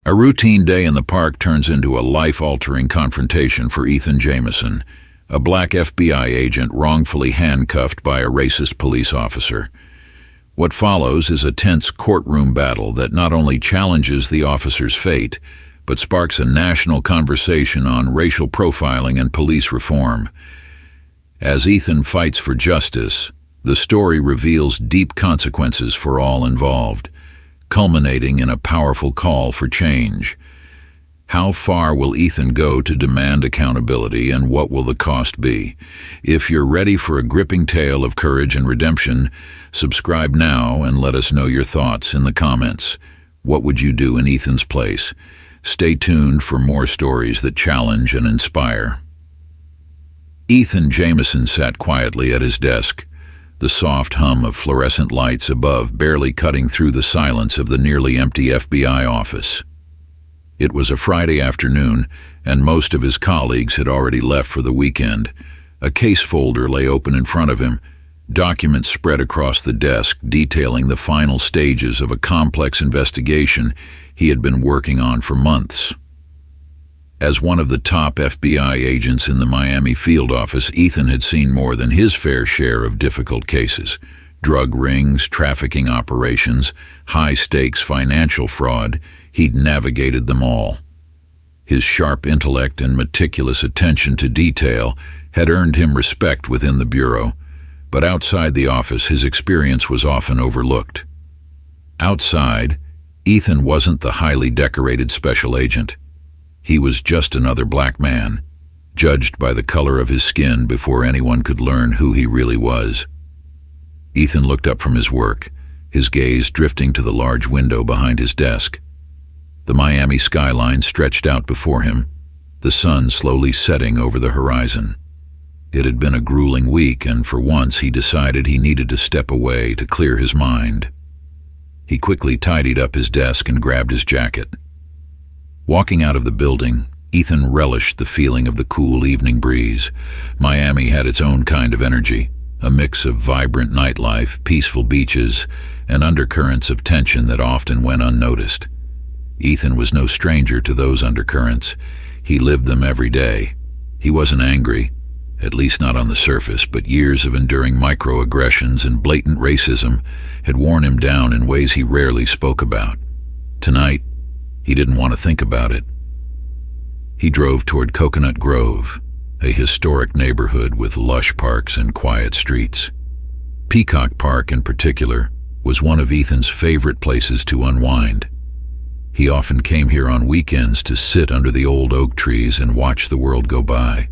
A routine day in the park turns into a life-altering confrontation for Ethan Jamison, a black FBI agent wrongfully handcuffed by a racist police officer. What follows is a tense courtroom battle that not only challenges the officer's fate, but sparks a national conversation on racial profiling and police reform. As Ethan fights for justice, the story reveals deep consequences for all involved, culminating in a powerful call for change. How far will Ethan go to demand accountability, and what will the cost be? If you're ready for a gripping tale of courage and redemption, subscribe now and let us know your thoughts in the comments. What would you do in Ethan's place? Stay tuned for more stories that challenge and inspire. Ethan Jamison sat quietly at his desk, the soft hum of fluorescent lights above barely cutting through the silence of the nearly empty FBI office. It was a Friday afternoon, and most of his colleagues had already left for the weekend. A case folder lay open in front of him, documents spread across the desk detailing the final stages of a complex investigation he had been working on for months. As one of the top FBI agents in the Miami field office, Ethan had seen more than his fair share of difficult cases: drug rings, trafficking operations, high-stakes financial fraud. He'd navigated them all. His sharp intellect and meticulous attention to detail had earned him respect within the Bureau, but outside the office his experience was often overlooked. Outside, Ethan wasn't the highly decorated special agent. He was just another black man, judged by the color of his skin before anyone could learn who he really was. Ethan looked up from his work, his gaze drifting to the large window behind his desk. The Miami skyline stretched out before him, the sun slowly setting over the horizon. It had been a grueling week, and for once he decided he needed to step away to clear his mind. He quickly tidied up his desk and grabbed his jacket. Walking out of the building, Ethan relished the feeling of the cool evening breeze. Miami had its own kind of energy, a mix of vibrant nightlife, peaceful beaches, and undercurrents of tension that often went unnoticed. Ethan was no stranger to those undercurrents. He lived them every day. He wasn't angry, at least not on the surface, but years of enduring microaggressions and blatant racism had worn him down in ways he rarely spoke about. Tonight, he didn't want to think about it. He drove toward Coconut Grove, a historic neighborhood with lush parks and quiet streets. Peacock Park, in particular, was one of Ethan's favorite places to unwind. He often came here on weekends to sit under the old oak trees and watch the world go by.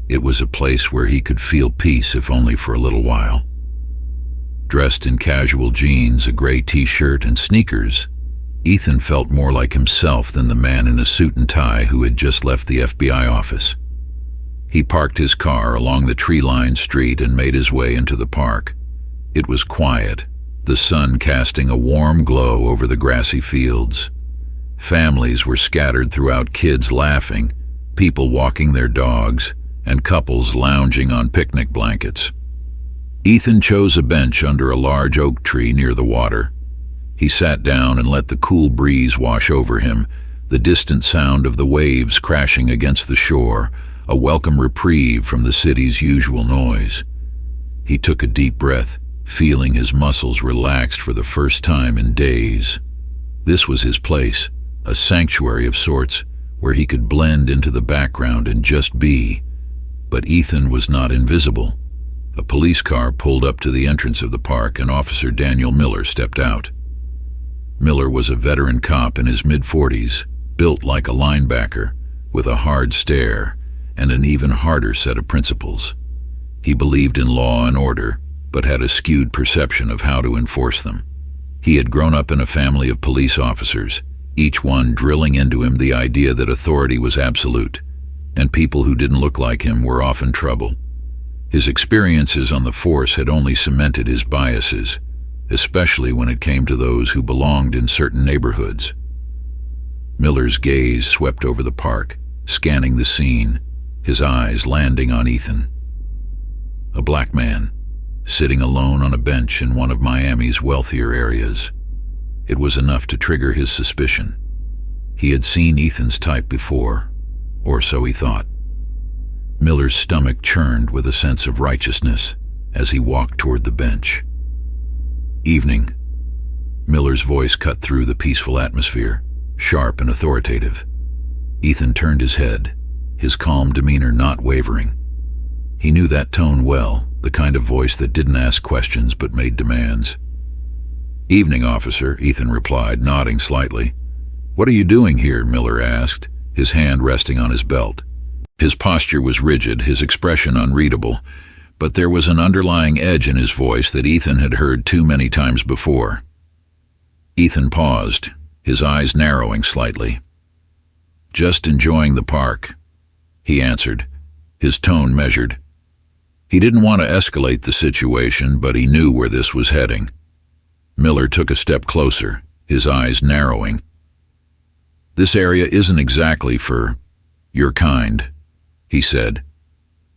It was a place where he could feel peace, if only for a little while. Dressed in casual jeans, a gray t-shirt, and sneakers, Ethan felt more like himself than the man in a suit and tie who had just left the FBI office. He parked his car along the tree-lined street and made his way into the park. It was quiet, the sun casting a warm glow over the grassy fields. Families were scattered throughout, kids laughing, people walking their dogs, and couples lounging on picnic blankets. Ethan chose a bench under a large oak tree near the water. He sat down and let the cool breeze wash over him, the distant sound of the waves crashing against the shore, a welcome reprieve from the city's usual noise. He took a deep breath, feeling his muscles relaxed for the first time in days. This was his place, a sanctuary of sorts, where he could blend into the background and just be. But Ethan was not invisible. A police car pulled up to the entrance of the park, and Officer Daniel Miller stepped out. Miller was a veteran cop in his mid-40s, built like a linebacker, with a hard stare and an even harder set of principles. He believed in law and order, but had a skewed perception of how to enforce them. He had grown up in a family of police officers, each one drilling into him the idea that authority was absolute, and people who didn't look like him were often trouble. His experiences on the force had only cemented his biases, especially when it came to those who belonged in certain neighborhoods. Miller's gaze swept over the park, scanning the scene, his eyes landing on Ethan. A black man, sitting alone on a bench in one of Miami's wealthier areas. It was enough to trigger his suspicion. He had seen Ethan's type before, or so he thought. Miller's stomach churned with a sense of righteousness as he walked toward the bench. Evening. Miller's voice cut through the peaceful atmosphere, sharp and authoritative. Ethan turned his head, his calm demeanor not wavering. He knew that tone well, the kind of voice that didn't ask questions but made demands. "Evening, officer," Ethan replied, nodding slightly. "What are you doing here?" Miller asked, his hand resting on his belt. His posture was rigid, his expression unreadable, but there was an underlying edge in his voice that Ethan had heard too many times before. Ethan paused, his eyes narrowing slightly. "Just enjoying the park," he answered, his tone measured. He didn't want to escalate the situation, but he knew where this was heading. Miller took a step closer, his eyes narrowing. "This area isn't exactly for your kind," he said,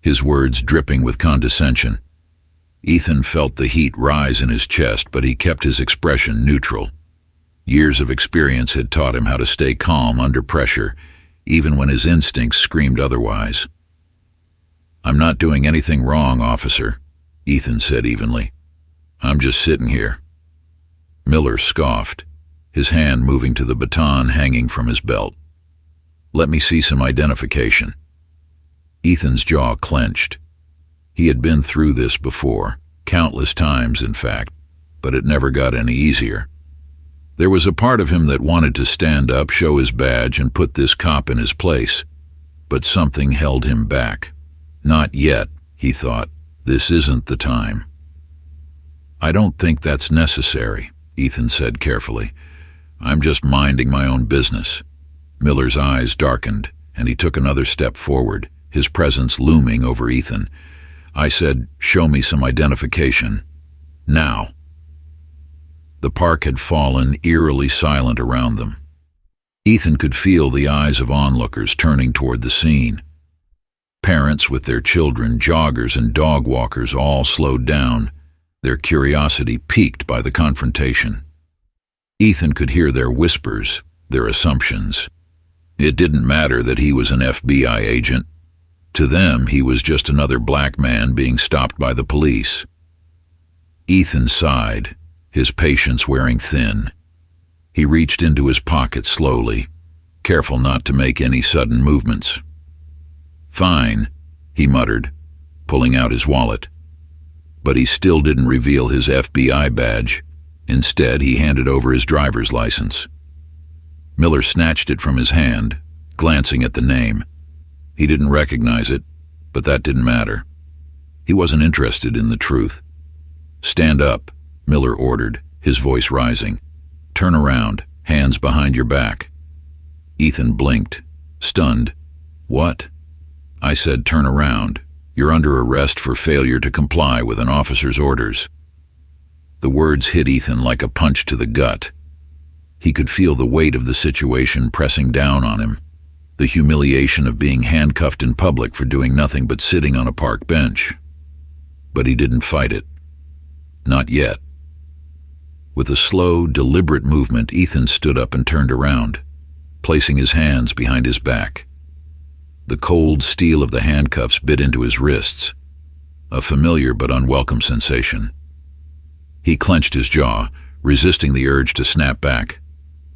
his words dripping with condescension. Ethan felt the heat rise in his chest, but he kept his expression neutral. Years of experience had taught him how to stay calm under pressure, even when his instincts screamed otherwise. "I'm not doing anything wrong, officer," Ethan said evenly. "I'm just sitting here." Miller scoffed, his hand moving to the baton hanging from his belt. "Let me see some identification." Ethan's jaw clenched. He had been through this before, countless times in fact, but it never got any easier. There was a part of him that wanted to stand up, show his badge, and put this cop in his place, but something held him back. Not yet, he thought. This isn't the time. "I don't think that's necessary," Ethan said carefully. "I'm just minding my own business." Miller's eyes darkened, and he took another step forward, his presence looming over Ethan. "I said, show me some identification. Now." The park had fallen eerily silent around them. Ethan could feel the eyes of onlookers turning toward the scene. Parents with their children, joggers and dog walkers all slowed down, their curiosity piqued by the confrontation. Ethan could hear their whispers, their assumptions. It didn't matter that he was an FBI agent. To them, he was just another black man being stopped by the police. Ethan sighed, his patience wearing thin. He reached into his pocket slowly, careful not to make any sudden movements. "Fine," he muttered, pulling out his wallet. But he still didn't reveal his FBI badge. Instead, he handed over his driver's license. Miller snatched it from his hand, glancing at the name. He didn't recognize it, but that didn't matter. He wasn't interested in the truth. "Stand up," Miller ordered, his voice rising. "Turn around, hands behind your back." Ethan blinked, stunned. "What?" "I said turn around. You're under arrest for failure to comply with an officer's orders." The words hit Ethan like a punch to the gut. He could feel the weight of the situation pressing down on him, the humiliation of being handcuffed in public for doing nothing but sitting on a park bench. But he didn't fight it. Not yet. With a slow, deliberate movement, Ethan stood up and turned around, placing his hands behind his back. The cold steel of the handcuffs bit into his wrists, a familiar but unwelcome sensation. He clenched his jaw, resisting the urge to snap back.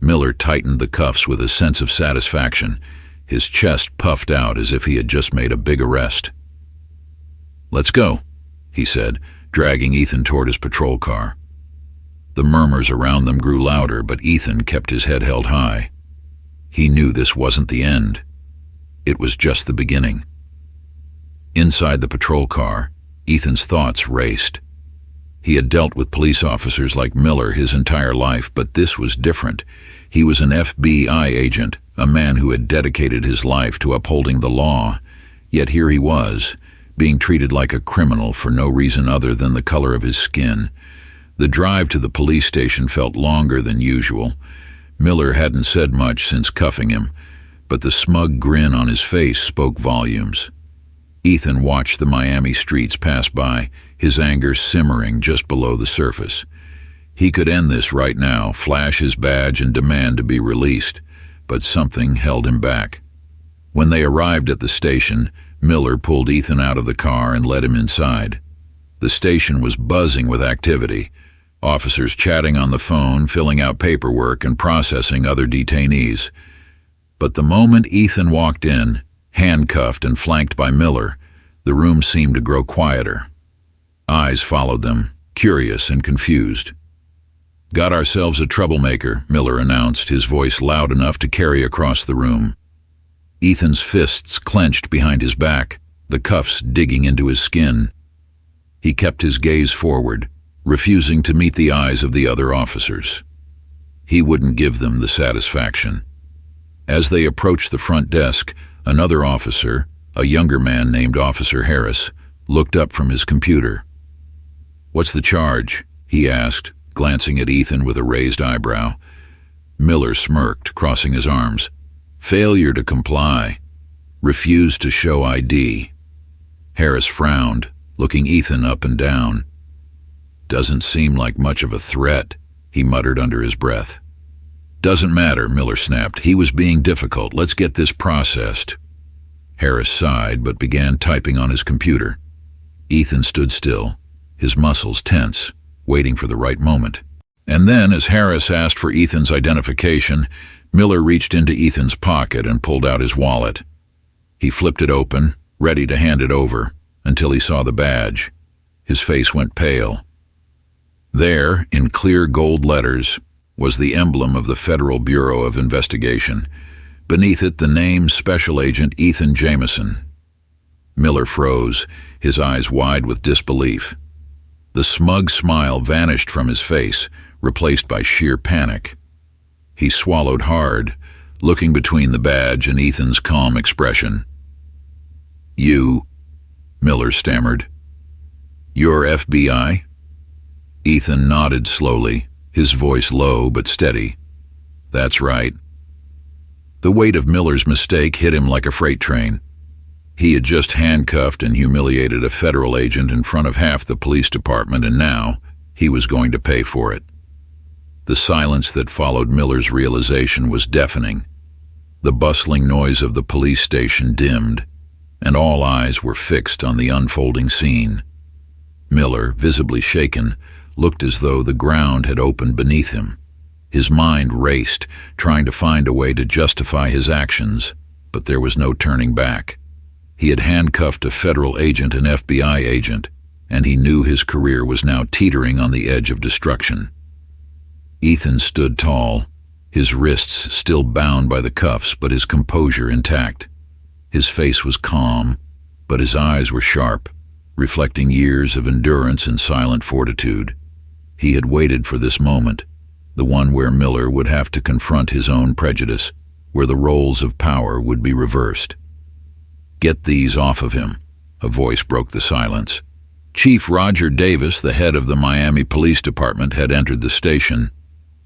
Miller tightened the cuffs with a sense of satisfaction, his chest puffed out as if he had just made a big arrest. "Let's go," he said, dragging Ethan toward his patrol car. The murmurs around them grew louder, but Ethan kept his head held high. He knew this wasn't the end. It was just the beginning. Inside the patrol car, Ethan's thoughts raced. He had dealt with police officers like Miller his entire life, but this was different. He was an FBI agent, a man who had dedicated his life to upholding the law. Yet here he was, being treated like a criminal for no reason other than the color of his skin. The drive to the police station felt longer than usual. Miller hadn't said much since cuffing him, but the smug grin on his face spoke volumes. Ethan watched the Miami streets pass by, his anger simmering just below the surface. He could end this right now, flash his badge and demand to be released, but something held him back. When they arrived at the station, Miller pulled Ethan out of the car and led him inside. The station was buzzing with activity. Officers chatting on the phone, filling out paperwork, and processing other detainees. But the moment Ethan walked in, handcuffed and flanked by Miller, the room seemed to grow quieter. Eyes followed them, curious and confused. "Got ourselves a troublemaker," Miller announced, his voice loud enough to carry across the room. Ethan's fists clenched behind his back, the cuffs digging into his skin. He kept his gaze forward, refusing to meet the eyes of the other officers. He wouldn't give them the satisfaction. As they approached the front desk, another officer, a younger man named Officer Harris, looked up from his computer. "What's the charge?" he asked, glancing at Ethan with a raised eyebrow. Miller smirked, crossing his arms. "Failure to comply. Refused to show ID." Harris frowned, looking Ethan up and down. "Doesn't seem like much of a threat," he muttered under his breath. "Doesn't matter," Miller snapped. "He was being difficult. Let's get this processed." Harris sighed but began typing on his computer. Ethan stood still, his muscles tense, waiting for the right moment. And then, as Harris asked for Ethan's identification, Miller reached into Ethan's pocket and pulled out his wallet. He flipped it open, ready to hand it over, until he saw the badge. His face went pale. There, in clear gold letters, was the emblem of the Federal Bureau of Investigation. Beneath it, the name Special Agent Ethan Jamieson. Miller froze, his eyes wide with disbelief. The smug smile vanished from his face, replaced by sheer panic. He swallowed hard, looking between the badge and Ethan's calm expression. "You," Miller stammered. "You're FBI?" Ethan nodded slowly, his voice low but steady. "That's right." The weight of Miller's mistake hit him like a freight train. He had just handcuffed and humiliated a federal agent in front of half the police department, and now he was going to pay for it. The silence that followed Miller's realization was deafening. The bustling noise of the police station dimmed, and all eyes were fixed on the unfolding scene. Miller, visibly shaken, looked as though the ground had opened beneath him. His mind raced, trying to find a way to justify his actions, but there was no turning back. He had handcuffed a federal agent and FBI agent, and he knew his career was now teetering on the edge of destruction. Ethan stood tall, his wrists still bound by the cuffs, but his composure intact. His face was calm, but his eyes were sharp, reflecting years of endurance and silent fortitude. He had waited for this moment, the one where Miller would have to confront his own prejudice, where the roles of power would be reversed. "Get these off of him," a voice broke the silence. Chief Roger Davis, the head of the Miami Police Department, had entered the station.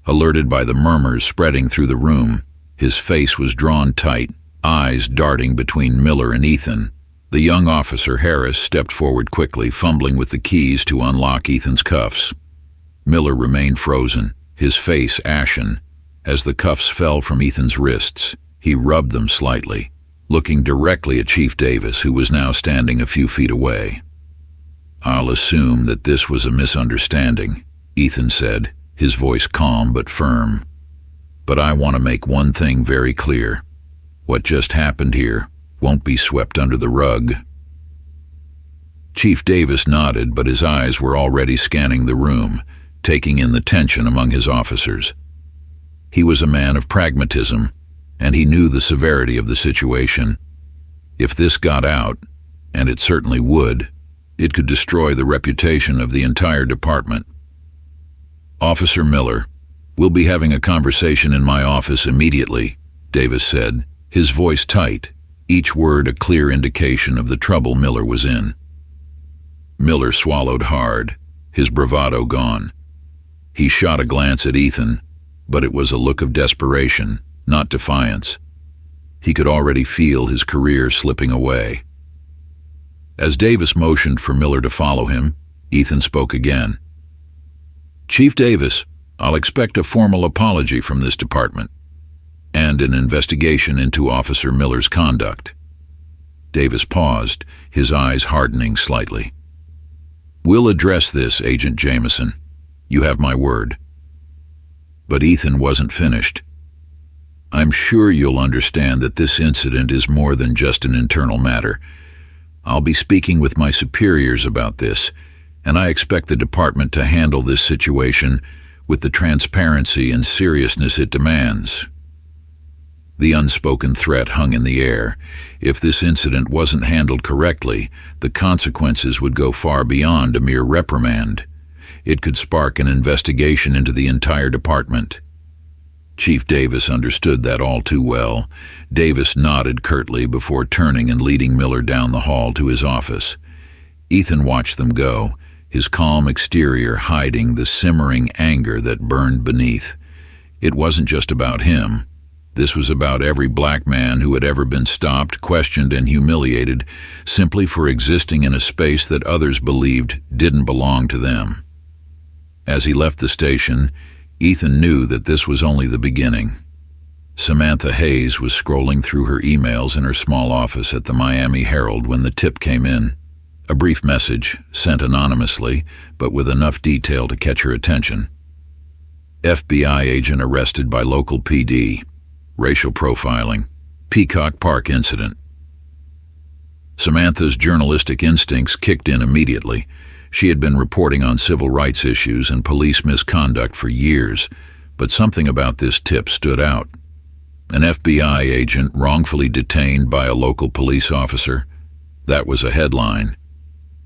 Alerted by the murmurs spreading through the room, his face was drawn tight, eyes darting between Miller and Ethan. The young officer Harris stepped forward quickly, fumbling with the keys to unlock Ethan's cuffs. Miller remained frozen, his face ashen. As the cuffs fell from Ethan's wrists, he rubbed them slightly, looking directly at Chief Davis, who was now standing a few feet away. "I'll assume that this was a misunderstanding," Ethan said, his voice calm but firm. "But I want to make one thing very clear. What just happened here won't be swept under the rug." Chief Davis nodded, but his eyes were already scanning the room, taking in the tension among his officers. He was a man of pragmatism, and he knew the severity of the situation. If this got out, and it certainly would, it could destroy the reputation of the entire department. "Officer Miller, we'll be having a conversation in my office immediately," Davis said, his voice tight, each word a clear indication of the trouble Miller was in. Miller swallowed hard, his bravado gone. He shot a glance at Ethan, but it was a look of desperation, not defiance. He could already feel his career slipping away. As Davis motioned for Miller to follow him, Ethan spoke again. "Chief Davis, I'll expect a formal apology from this department." and an investigation into Officer Miller's conduct. Davis paused, his eyes hardening slightly. "We'll address this, Agent Jameson. You have my word." But Ethan wasn't finished. "I'm sure you'll understand that this incident is more than just an internal matter. I'll be speaking with my superiors about this, and I expect the department to handle this situation with the transparency and seriousness it demands." The unspoken threat hung in the air. If this incident wasn't handled correctly, the consequences would go far beyond a mere reprimand. It could spark an investigation into the entire department. Chief Davis understood that all too well. Davis nodded curtly before turning and leading Miller down the hall to his office. Ethan watched them go, his calm exterior hiding the simmering anger that burned beneath. It wasn't just about him. This was about every black man who had ever been stopped, questioned, and humiliated simply for existing in a space that others believed didn't belong to them. As he left the station, Ethan knew that this was only the beginning. Samantha Hayes was scrolling through her emails in her small office at the Miami Herald when the tip came in. A brief message, sent anonymously, but with enough detail to catch her attention. FBI agent arrested by local PD. Racial profiling. Peacock Park incident. Samantha's journalistic instincts kicked in immediately. She had been reporting on civil rights issues and police misconduct for years, but something about this tip stood out. An FBI agent wrongfully detained by a local police officer. That was a headline.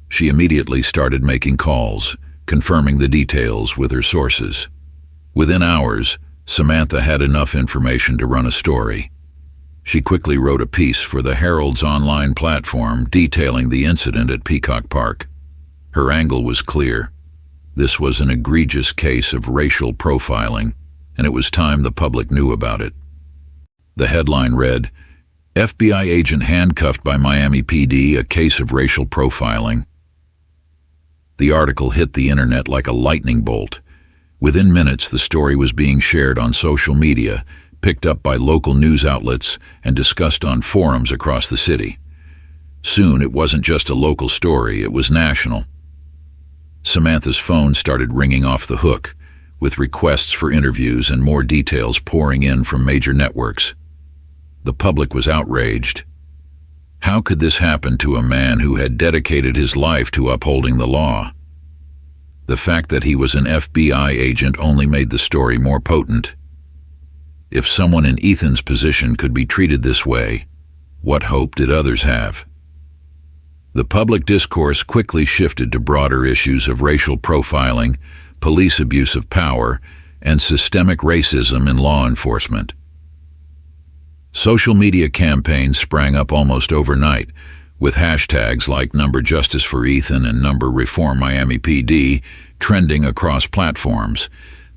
She immediately started making calls, confirming the details with her sources. Within hours, Samantha had enough information to run a story. She quickly wrote a piece for the Herald's online platform detailing the incident at Peacock Park. Her angle was clear. This was an egregious case of racial profiling, and it was time the public knew about it. The headline read, "FBI agent handcuffed by Miami PD, a case of racial profiling." The article hit the internet like a lightning bolt. Within minutes, the story was being shared on social media, picked up by local news outlets, and discussed on forums across the city. Soon, it wasn't just a local story, it was national. Samantha's phone started ringing off the hook, with requests for interviews and more details pouring in from major networks. The public was outraged. How could this happen to a man who had dedicated his life to upholding the law? The fact that he was an FBI agent only made the story more potent. If someone in Ethan's position could be treated this way, what hope did others have? The public discourse quickly shifted to broader issues of racial profiling, police abuse of power, and systemic racism in law enforcement. Social media campaigns sprang up almost overnight, with hashtags like #Justice for Ethan and #Reform Miami PD trending across platforms.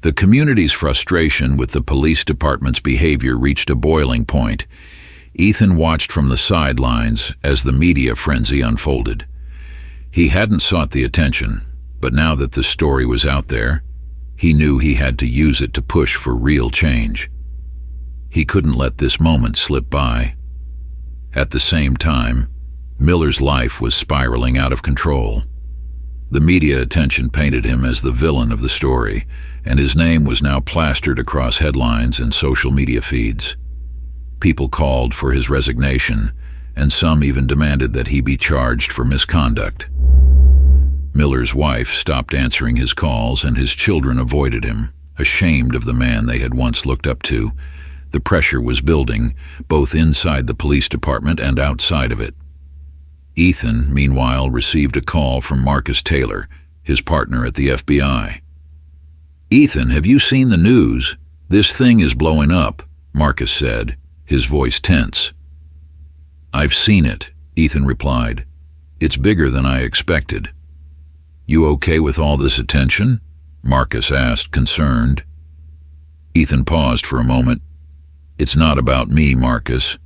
The community's frustration with the police department's behavior reached a boiling point. Ethan watched from the sidelines as the media frenzy unfolded. He hadn't sought the attention, but now that the story was out there, he knew he had to use it to push for real change. He couldn't let this moment slip by. At the same time, Miller's life was spiraling out of control. The media attention painted him as the villain of the story, and his name was now plastered across headlines and social media feeds. People called for his resignation, and some even demanded that he be charged for misconduct. Miller's wife stopped answering his calls, and his children avoided him, ashamed of the man they had once looked up to. The pressure was building, both inside the police department and outside of it. Ethan, meanwhile, received a call from Marcus Taylor, his partner at the FBI. "Ethan, have you seen the news? This thing is blowing up," Marcus said, his voice tense. "I've seen it," Ethan replied. "It's bigger than I expected." "You okay with all this attention?" Marcus asked, concerned. Ethan paused for a moment. "It's not about me, Marcus.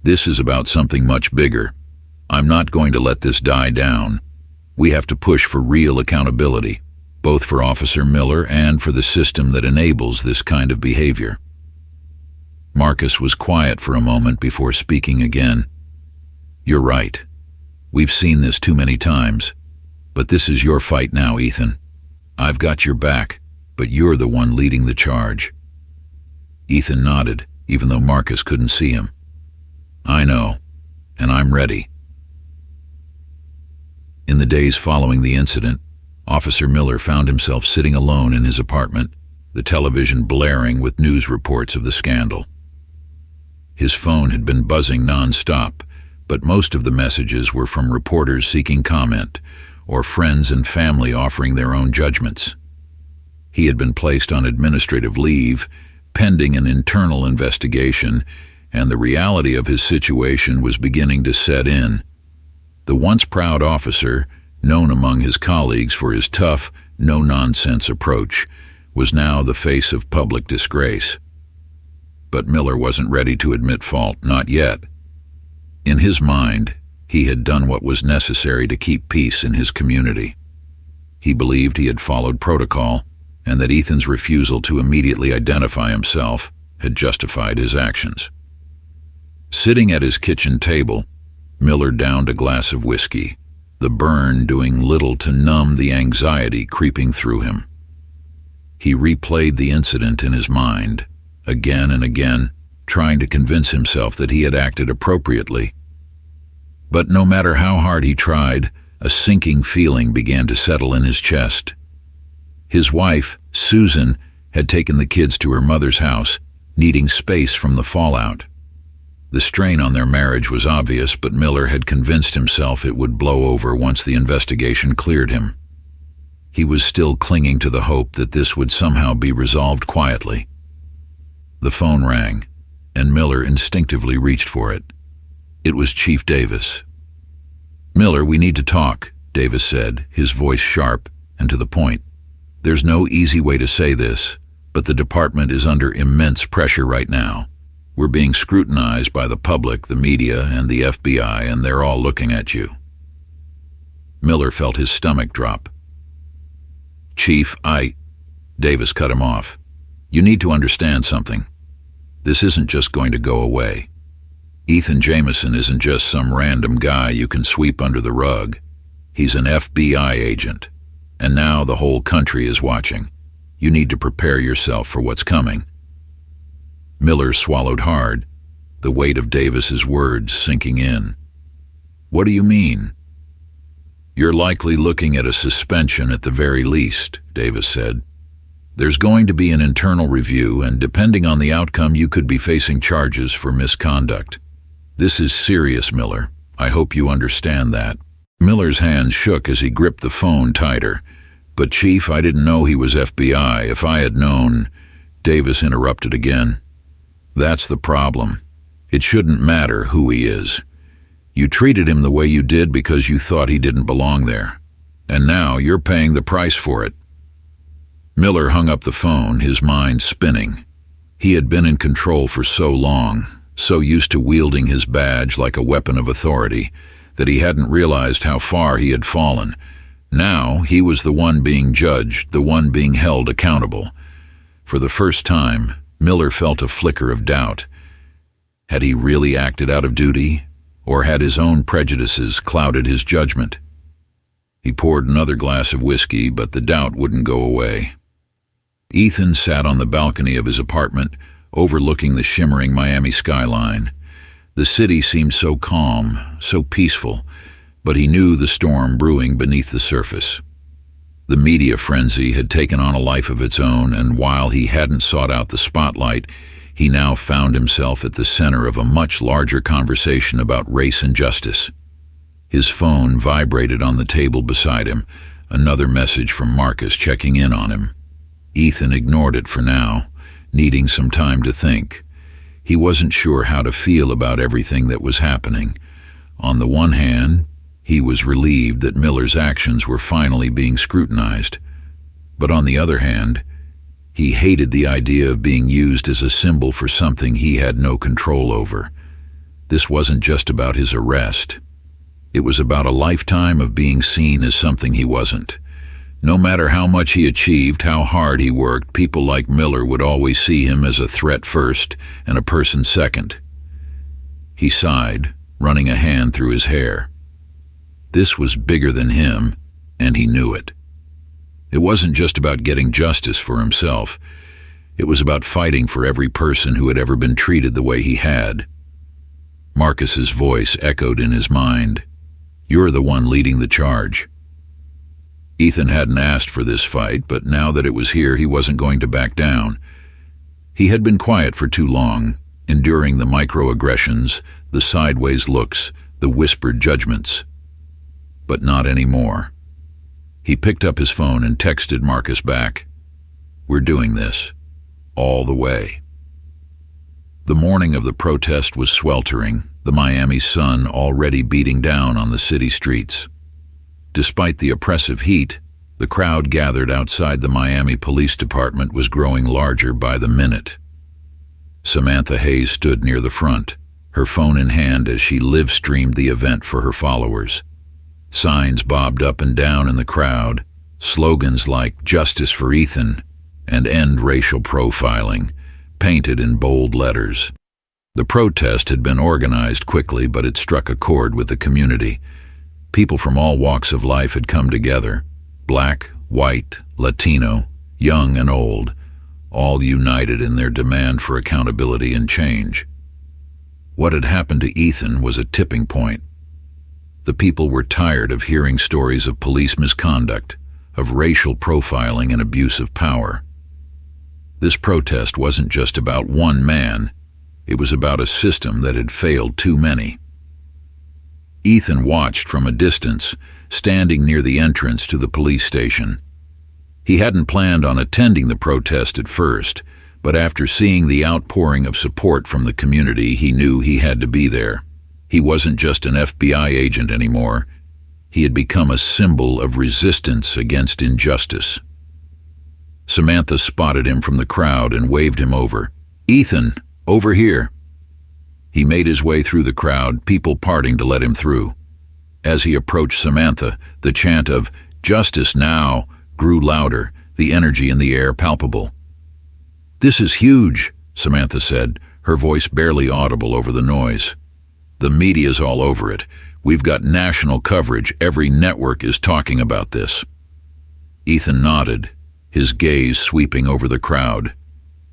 This is about something much bigger. I'm not going to let this die down. We have to push for real accountability, both for Officer Miller and for the system that enables this kind of behavior." Marcus was quiet for a moment before speaking again. "You're right. We've seen this too many times. But this is your fight now, Ethan. I've got your back, but you're the one leading the charge." Ethan nodded, even though Marcus couldn't see him. "I know, and I'm ready." In the days following the incident, Officer Miller found himself sitting alone in his apartment, the television blaring with news reports of the scandal. His phone had been buzzing non-stop, but most of the messages were from reporters seeking comment, or friends and family offering their own judgments. He had been placed on administrative leave, pending an internal investigation, and the reality of his situation was beginning to set in. The once proud officer, known among his colleagues for his tough, no-nonsense approach, was now the face of public disgrace. But Miller wasn't ready to admit fault, not yet. In his mind, he had done what was necessary to keep peace in his community. He believed he had followed protocol, and that Ethan's refusal to immediately identify himself had justified his actions. Sitting at his kitchen table, Miller downed a glass of whiskey, the burn doing little to numb the anxiety creeping through him. He replayed the incident in his mind, again and again, trying to convince himself that he had acted appropriately. But no matter how hard he tried, a sinking feeling began to settle in his chest. His wife, Susan, had taken the kids to her mother's house, needing space from the fallout. The strain on their marriage was obvious, but Miller had convinced himself it would blow over once the investigation cleared him. He was still clinging to the hope that this would somehow be resolved quietly. The phone rang, and Miller instinctively reached for it. It was Chief Davis. "Miller, we need to talk," Davis said, his voice sharp and to the point. "There's no easy way to say this, but the department is under immense pressure right now. We're being scrutinized by the public, the media, and the FBI, and they're all looking at you." Miller felt his stomach drop. "Chief, Davis cut him off. "You need to understand something. This isn't just going to go away. Ethan Jameson isn't just some random guy you can sweep under the rug. He's an FBI agent, and now the whole country is watching. You need to prepare yourself for what's coming." Miller swallowed hard, the weight of Davis's words sinking in. "What do you mean?" "You're likely looking at a suspension at the very least," Davis said. "There's going to be an internal review, and depending on the outcome, you could be facing charges for misconduct. This is serious, Miller. I hope you understand that." Miller's hands shook as he gripped the phone tighter. "But Chief, I didn't know he was FBI. If I had known—" Davis interrupted again. "That's the problem. It shouldn't matter who he is. You treated him the way you did because you thought he didn't belong there. And now you're paying the price for it." Miller hung up the phone, his mind spinning. He had been in control for so long, so used to wielding his badge like a weapon of authority, that he hadn't realized how far he had fallen. Now he was the one being judged, the one being held accountable. For the first time, Miller felt a flicker of doubt. Had he really acted out of duty, or had his own prejudices clouded his judgment? He poured another glass of whiskey, but the doubt wouldn't go away. Ethan sat on the balcony of his apartment, overlooking the shimmering Miami skyline. The city seemed so calm, so peaceful, but he knew the storm brewing beneath the surface. The media frenzy had taken on a life of its own, and while he hadn't sought out the spotlight, he now found himself at the center of a much larger conversation about race and justice. His phone vibrated on the table beside him, another message from Marcus checking in on him. Ethan ignored it for now, needing some time to think. He wasn't sure how to feel about everything that was happening. On the one hand, he was relieved that Miller's actions were finally being scrutinized. But on the other hand, he hated the idea of being used as a symbol for something he had no control over. This wasn't just about his arrest. It was about a lifetime of being seen as something he wasn't. No matter how much he achieved, how hard he worked, people like Miller would always see him as a threat first and a person second. He sighed, running a hand through his hair. This was bigger than him, and he knew it. It wasn't just about getting justice for himself. It was about fighting for every person who had ever been treated the way he had. Marcus's voice echoed in his mind. "You're the one leading the charge." Ethan hadn't asked for this fight, but now that it was here, he wasn't going to back down. He had been quiet for too long, enduring the microaggressions, the sideways looks, the whispered judgments. But not anymore. He picked up his phone and texted Marcus back. "We're doing this. All the way." The morning of the protest was sweltering, the Miami sun already beating down on the city streets. Despite the oppressive heat, the crowd gathered outside the Miami Police Department was growing larger by the minute. Samantha Hayes stood near the front, her phone in hand as she live-streamed the event for her followers. Signs bobbed up and down in the crowd, slogans like "Justice for Ethan" and "End Racial Profiling" painted in bold letters. The protest had been organized quickly, but it struck a chord with the community. People from all walks of life had come together, black, white, Latino, young and old, all united in their demand for accountability and change. What had happened to Ethan was a tipping point. The people were tired of hearing stories of police misconduct, of racial profiling and abuse of power. This protest wasn't just about one man, it was about a system that had failed too many. Ethan watched from a distance, standing near the entrance to the police station. He hadn't planned on attending the protest at first, but after seeing the outpouring of support from the community, he knew he had to be there. He wasn't just an FBI agent anymore. He had become a symbol of resistance against injustice. Samantha spotted him from the crowd and waved him over. "Ethan, over here." He made his way through the crowd, people parting to let him through. As he approached Samantha, the chant of "Justice now" grew louder, the energy in the air palpable. "This is huge," Samantha said, her voice barely audible over the noise. "The media's all over it. We've got national coverage. Every network is talking about this." Ethan nodded, his gaze sweeping over the crowd.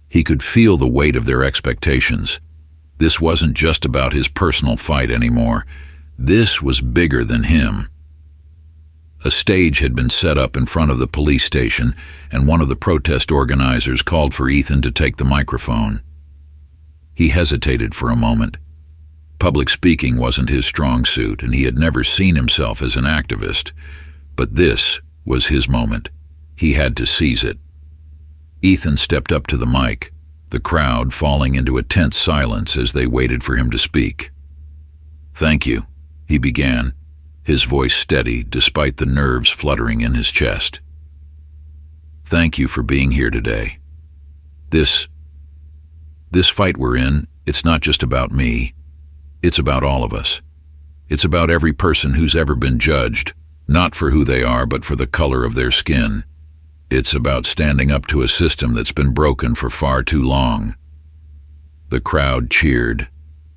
He could feel the weight of their expectations. This wasn't just about his personal fight anymore. This was bigger than him. A stage had been set up in front of the police station, and one of the protest organizers called for Ethan to take the microphone. He hesitated for a moment. Public speaking wasn't his strong suit, and he had never seen himself as an activist. But this was his moment. He had to seize it. Ethan stepped up to the mic, the crowd falling into a tense silence as they waited for him to speak. "Thank you," he began, his voice steady despite the nerves fluttering in his chest. "Thank you for being here today. This fight we're in, it's not just about me. It's about all of us. It's about every person who's ever been judged, not for who they are, but for the color of their skin. It's about standing up to a system that's been broken for far too long." The crowd cheered,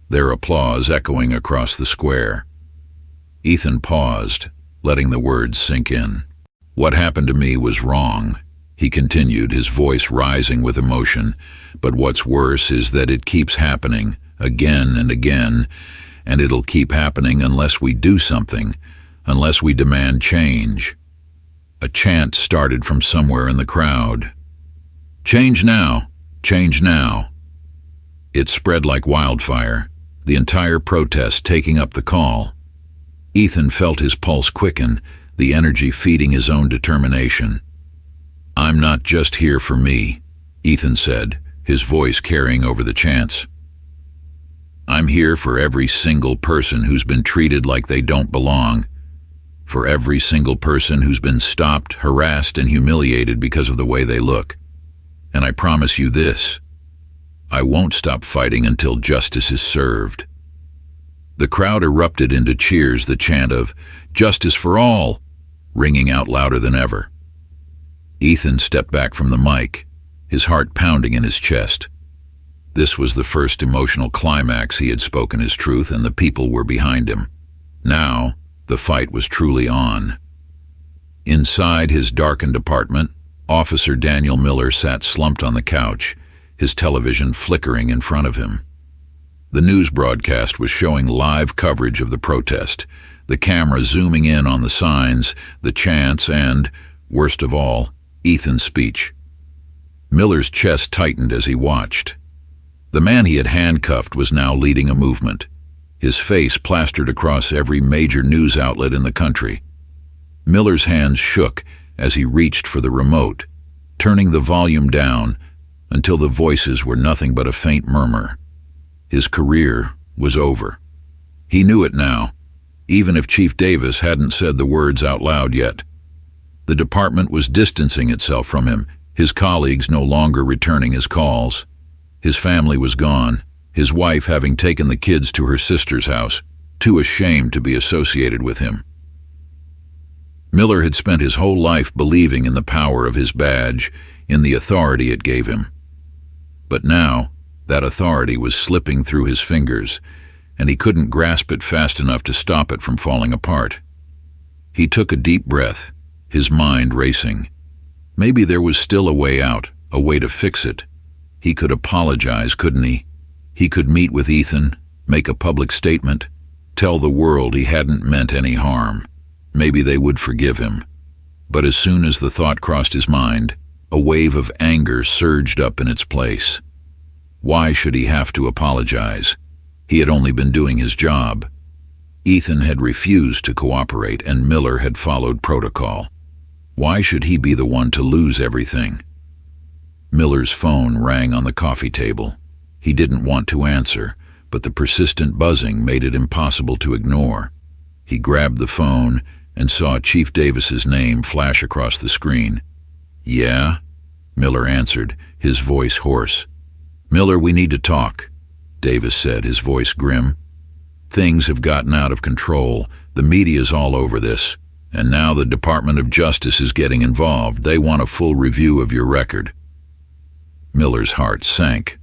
their applause echoing across the square. Ethan paused, letting the words sink in. "What happened to me was wrong," he continued, his voice rising with emotion. "But what's worse is that it keeps happening, again and again, and it'll keep happening unless we do something, unless we demand change." A chant started from somewhere in the crowd. "Change now! Change now!" It spread like wildfire, the entire protest taking up the call. Ethan felt his pulse quicken, the energy feeding his own determination. "I'm not just here for me," Ethan said, his voice carrying over the chants. "I'm here for every single person who's been treated like they don't belong, for every single person who's been stopped, harassed, and humiliated because of the way they look. And I promise you this, I won't stop fighting until justice is served." The crowd erupted into cheers, the chant of "Justice for all" ringing out louder than ever. Ethan stepped back from the mic, his heart pounding in his chest. This was the first emotional climax he had spoken his truth, and the people were behind him. Now, the fight was truly on. Inside his darkened apartment, Officer Daniel Miller sat slumped on the couch, his television flickering in front of him. The news broadcast was showing live coverage of the protest, the camera zooming in on the signs, the chants, and, worst of all, Ethan's speech. Miller's chest tightened as he watched. The man he had handcuffed was now leading a movement, his face plastered across every major news outlet in the country. Miller's hands shook as he reached for the remote, turning the volume down until the voices were nothing but a faint murmur. His career was over. He knew it now, even if Chief Davis hadn't said the words out loud yet. The department was distancing itself from him, his colleagues no longer returning his calls. His family was gone, his wife having taken the kids to her sister's house, too ashamed to be associated with him. Miller had spent his whole life believing in the power of his badge, in the authority it gave him. But now, that authority was slipping through his fingers, and he couldn't grasp it fast enough to stop it from falling apart. He took a deep breath, his mind racing. Maybe there was still a way out, a way to fix it. He could apologize, couldn't he? He could meet with Ethan, make a public statement, tell the world he hadn't meant any harm. Maybe they would forgive him. But as soon as the thought crossed his mind, a wave of anger surged up in its place. Why should he have to apologize? He had only been doing his job. Ethan had refused to cooperate, and Miller had followed protocol. Why should he be the one to lose everything? Miller's phone rang on the coffee table. He didn't want to answer, but the persistent buzzing made it impossible to ignore. He grabbed the phone and saw Chief Davis's name flash across the screen. "Yeah?" Miller answered, his voice hoarse. "Miller, we need to talk," Davis said, his voice grim. "Things have gotten out of control. The media's all over this. And now the Department of Justice is getting involved. They want a full review of your record." Miller's heart sank.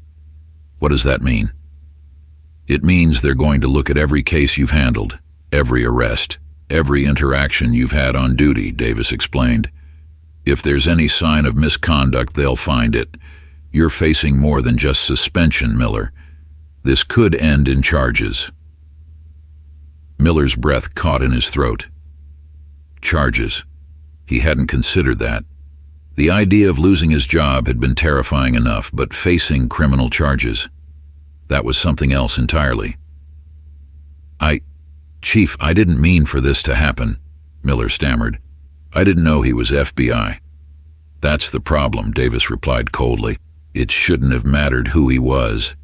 "What does that mean?" "It means they're going to look at every case you've handled, every arrest, every interaction you've had on duty," Davis explained. "If there's any sign of misconduct, they'll find it. You're facing more than just suspension, Miller. This could end in charges." Miller's breath caught in his throat. Charges. He hadn't considered that. The idea of losing his job had been terrifying enough, but facing criminal charges, that was something else entirely. Chief, I didn't mean for this to happen," Miller stammered. "I didn't know he was FBI." "That's the problem," Davis replied coldly. "It shouldn't have mattered who he was.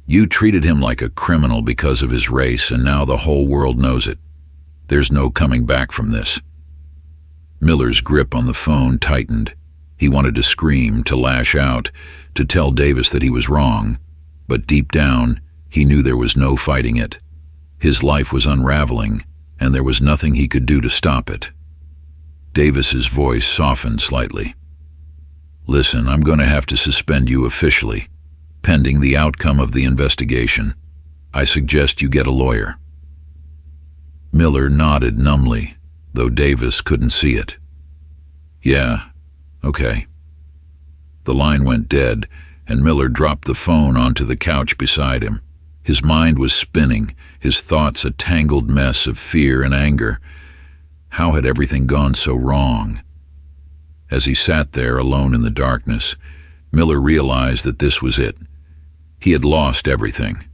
You treated him like a criminal because of his race, and now the whole world knows it. There's no coming back from this." Miller's grip on the phone tightened. He wanted to scream, to lash out, to tell Davis that he was wrong, but deep down, he knew there was no fighting it. His life was unraveling, and there was nothing he could do to stop it. Davis's voice softened slightly. "Listen, I'm going to have to suspend you officially, pending the outcome of the investigation. I suggest you get a lawyer." Miller nodded numbly, though Davis couldn't see it. "Yeah, okay." The line went dead, and Miller dropped the phone onto the couch beside him. His mind was spinning, his thoughts a tangled mess of fear and anger. How had everything gone so wrong? As he sat there alone in the darkness, Miller realized that this was it. He had lost everything,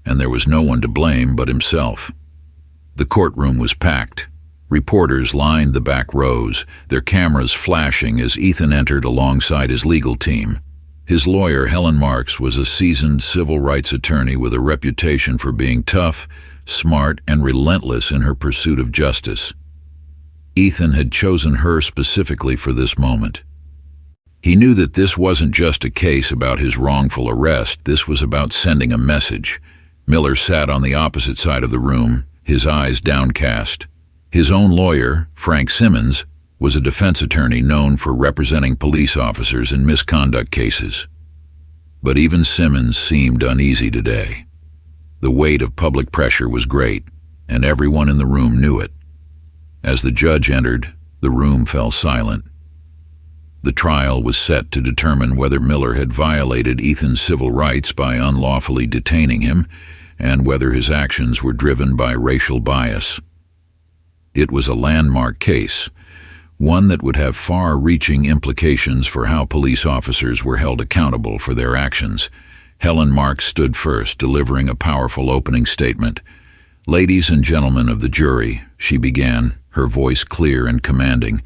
and there was no one to blame but himself. The courtroom was packed. Reporters lined the back rows, their cameras flashing as Ethan entered alongside his legal team. His lawyer, Helen Marks, was a seasoned civil rights attorney with a reputation for being tough, smart, and relentless in her pursuit of justice. Ethan had chosen her specifically for this moment. He knew that this wasn't just a case about his wrongful arrest, this was about sending a message. Miller sat on the opposite side of the room, his eyes downcast. His own lawyer, Frank Simmons, was a defense attorney known for representing police officers in misconduct cases. But even Simmons seemed uneasy today. The weight of public pressure was great, and everyone in the room knew it. As the judge entered, the room fell silent. The trial was set to determine whether Miller had violated Ethan's civil rights by unlawfully detaining him, and whether his actions were driven by racial bias. It was a landmark case, one that would have far-reaching implications for how police officers were held accountable for their actions. Helen Marks stood first, delivering a powerful opening statement. "Ladies and gentlemen of the jury," she began, her voice clear and commanding,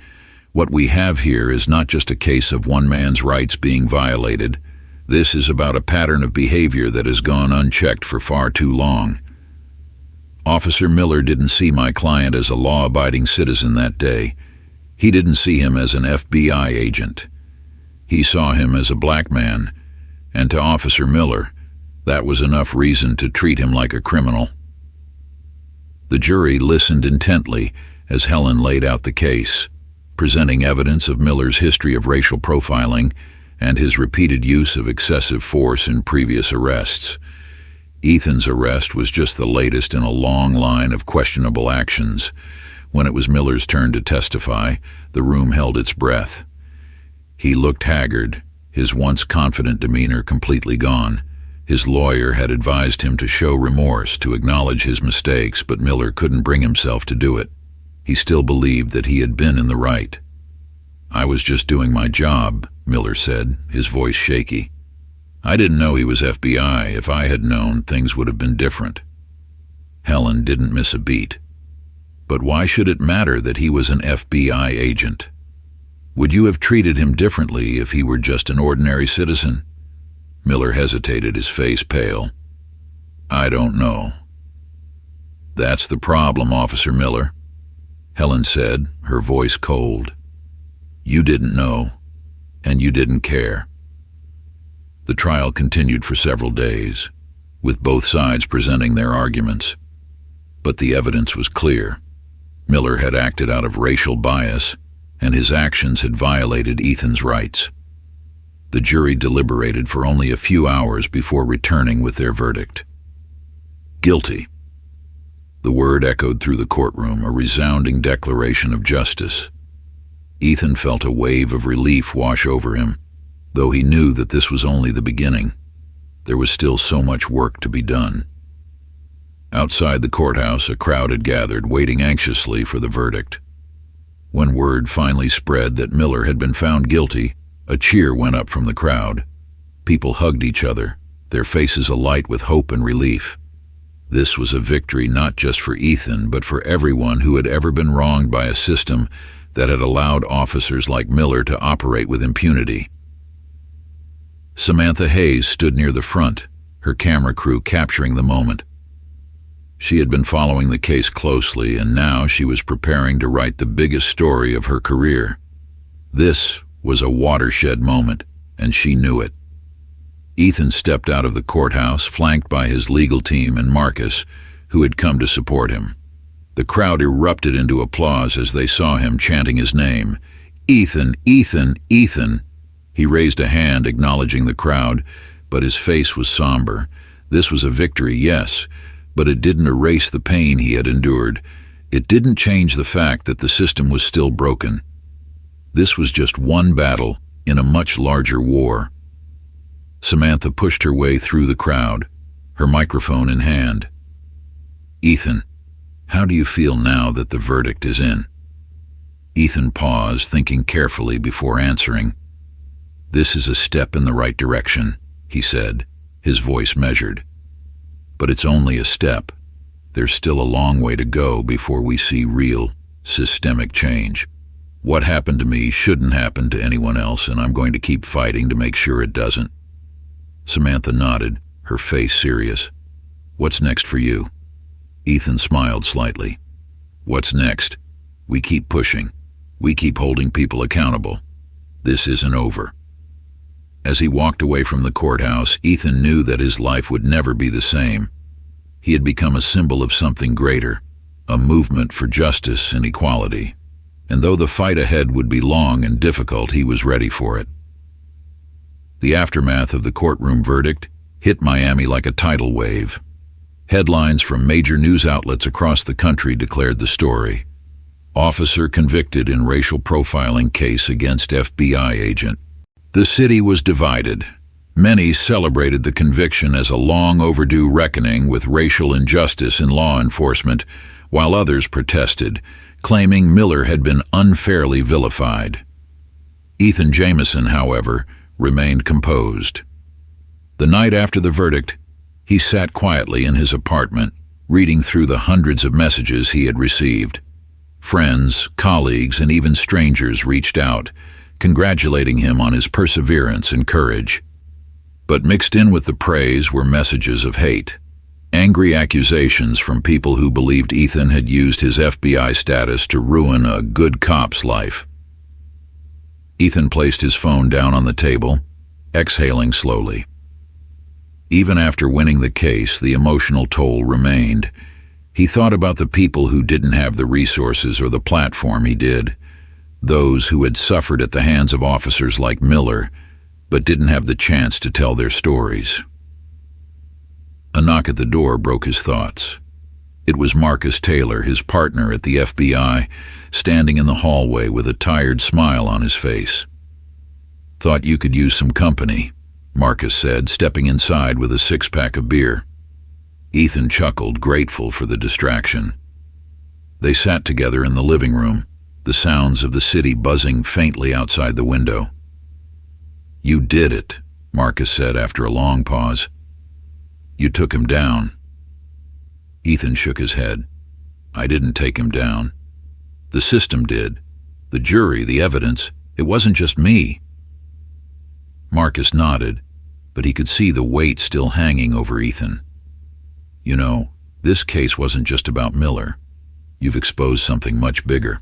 "what we have here is not just a case of one man's rights being violated. This is about a pattern of behavior that has gone unchecked for far too long. Officer Miller didn't see my client as a law-abiding citizen that day. He didn't see him as an FBI agent. He saw him as a black man, and to Officer Miller, that was enough reason to treat him like a criminal." The jury listened intently as Helen laid out the case, presenting evidence of Miller's history of racial profiling and his repeated use of excessive force in previous arrests. Ethan's arrest was just the latest in a long line of questionable actions. When it was Miller's turn to testify, the room held its breath. He looked haggard, his once confident demeanor completely gone. His lawyer had advised him to show remorse, to acknowledge his mistakes, but Miller couldn't bring himself to do it. He still believed that he had been in the right. "I was just doing my job," Miller said, his voice shaky. "I didn't know he was FBI. If I had known, things would have been different." Helen didn't miss a beat. "But why should it matter that he was an FBI agent? Would you have treated him differently if he were just an ordinary citizen?" Miller hesitated, his face pale. "I don't know." "That's the problem, Officer Miller," Helen said, her voice cold. "You didn't know, and you didn't care." The trial continued for several days, with both sides presenting their arguments. But the evidence was clear. Miller had acted out of racial bias, and his actions had violated Ethan's rights. The jury deliberated for only a few hours before returning with their verdict. Guilty. The word echoed through the courtroom, a resounding declaration of justice. Ethan felt a wave of relief wash over him, though he knew that this was only the beginning. There was still so much work to be done. Outside the courthouse, a crowd had gathered, waiting anxiously for the verdict. When word finally spread that Miller had been found guilty, a cheer went up from the crowd. People hugged each other, their faces alight with hope and relief. This was a victory not just for Ethan, but for everyone who had ever been wronged by a system that had allowed officers like Miller to operate with impunity. Samantha Hayes stood near the front, her camera crew capturing the moment. She had been following the case closely, and now she was preparing to write the biggest story of her career. This was a watershed moment, and she knew it. Ethan stepped out of the courthouse, flanked by his legal team and Marcus, who had come to support him. The crowd erupted into applause as they saw him chanting his name. "Ethan, Ethan, Ethan!" He raised a hand acknowledging the crowd, but his face was somber. This was a victory, yes, but it didn't erase the pain he had endured. It didn't change the fact that the system was still broken. This was just one battle in a much larger war. Samantha pushed her way through the crowd, her microphone in hand. "Ethan, how do you feel now that the verdict is in?" Ethan paused, thinking carefully before answering. "This is a step in the right direction," he said, his voice measured. "But it's only a step. There's still a long way to go before we see real, systemic change. What happened to me shouldn't happen to anyone else, and I'm going to keep fighting to make sure it doesn't." Samantha nodded, her face serious. "What's next for you?" Ethan smiled slightly. "What's next? We keep pushing. We keep holding people accountable. This isn't over." As he walked away from the courthouse, Ethan knew that his life would never be the same. He had become a symbol of something greater, a movement for justice and equality. and though the fight ahead would be long and difficult, he was ready for it. The aftermath of the courtroom verdict hit Miami like a tidal wave. Headlines from major news outlets across the country declared the story. Officer convicted in racial profiling case against FBI agent. The city was divided. Many celebrated the conviction as a long overdue reckoning with racial injustice in law enforcement, while others protested, claiming Miller had been unfairly vilified. Ethan Jamison, however, remained composed. The night after the verdict, he sat quietly in his apartment, reading through the hundreds of messages he had received. Friends, colleagues, and even strangers reached out, congratulating him on his perseverance and courage. But mixed in with the praise were messages of hate, angry accusations from people who believed Ethan had used his FBI status to ruin a good cop's life. Ethan placed his phone down on the table, exhaling slowly. Even after winning the case, the emotional toll remained. He thought about the people who didn't have the resources or the platform he did, those who had suffered at the hands of officers like Miller, but didn't have the chance to tell their stories. A knock at the door broke his thoughts. It was Marcus Taylor, his partner at the FBI, standing in the hallway with a tired smile on his face. "Thought you could use some company," Marcus said, stepping inside with a six-pack of beer. Ethan chuckled, grateful for the distraction. They sat together in the living room, the sounds of the city buzzing faintly outside the window. "You did it," Marcus said after a long pause. "You took him down." Ethan shook his head. "I didn't take him down. The system did. The jury, the evidence. It wasn't just me." Marcus nodded, but he could see the weight still hanging over Ethan. "You know, this case wasn't just about Miller. You've exposed something much bigger."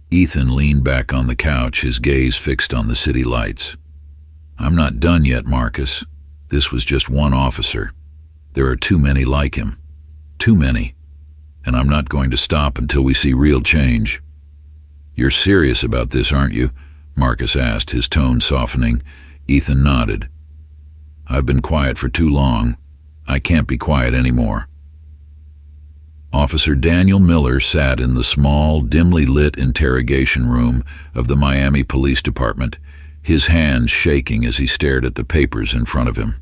Ethan leaned back on the couch, his gaze fixed on the city lights. "I'm not done yet, Marcus. This was just one officer. There are too many like him. Too many. And I'm not going to stop until we see real change." "You're serious about this, aren't you?" Marcus asked, his tone softening. Ethan nodded. "I've been quiet for too long. I can't be quiet anymore." Officer Daniel Miller sat in the small, dimly lit interrogation room of the Miami Police Department, his hands shaking as he stared at the papers in front of him.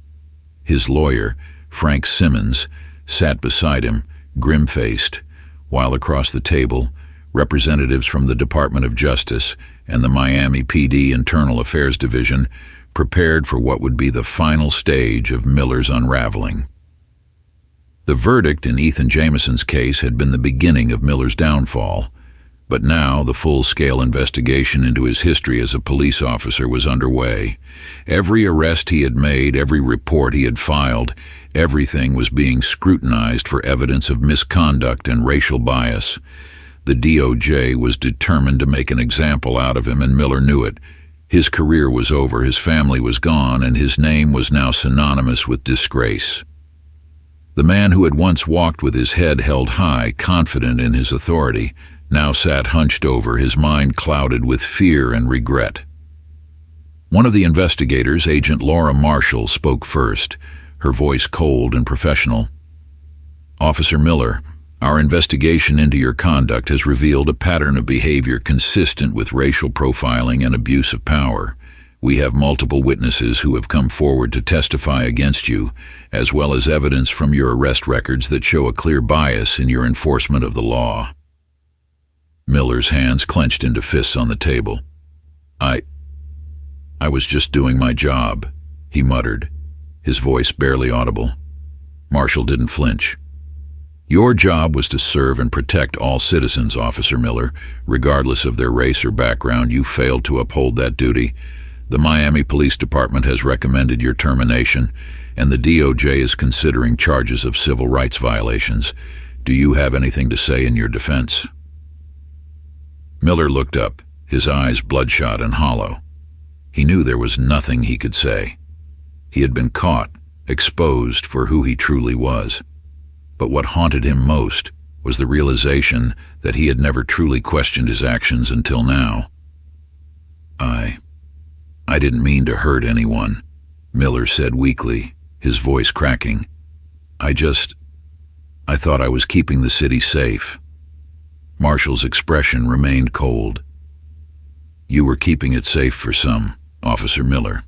His lawyer, Frank Simmons, sat beside him, grim-faced, while across the table, representatives from the Department of Justice and the Miami PD Internal Affairs Division prepared for what would be the final stage of Miller's unraveling. The verdict in Ethan Jamison's case had been the beginning of Miller's downfall, but now the full-scale investigation into his history as a police officer was underway. Every arrest he had made, every report he had filed, everything was being scrutinized for evidence of misconduct and racial bias. The DOJ was determined to make an example out of him, and Miller knew it. His career was over, his family was gone, and his name was now synonymous with disgrace. The man who had once walked with his head held high, confident in his authority, now sat hunched over, his mind clouded with fear and regret. One of the investigators, Agent Laura Marshall, spoke first, her voice cold and professional. "Officer Miller, our investigation into your conduct has revealed a pattern of behavior consistent with racial profiling and abuse of power. We have multiple witnesses who have come forward to testify against you, as well as evidence from your arrest records that show a clear bias in your enforcement of the law." Miller's hands clenched into fists on the table. I was just doing my job," he muttered, his voice barely audible. Marshall didn't flinch. "Your job was to serve and protect all citizens, Officer Miller. Regardless of their race or background, you failed to uphold that duty. The Miami Police Department has recommended your termination, and the DOJ is considering charges of civil rights violations. Do you have anything to say in your defense?" Miller looked up, his eyes bloodshot and hollow. He knew there was nothing he could say. He had been caught, exposed for who he truly was. But what haunted him most was the realization that he had never truly questioned his actions until now. I didn't mean to hurt anyone, Miller said weakly, his voice cracking. I thought I was keeping the city safe. Marshall's expression remained cold. You were keeping it safe for some, Officer Miller,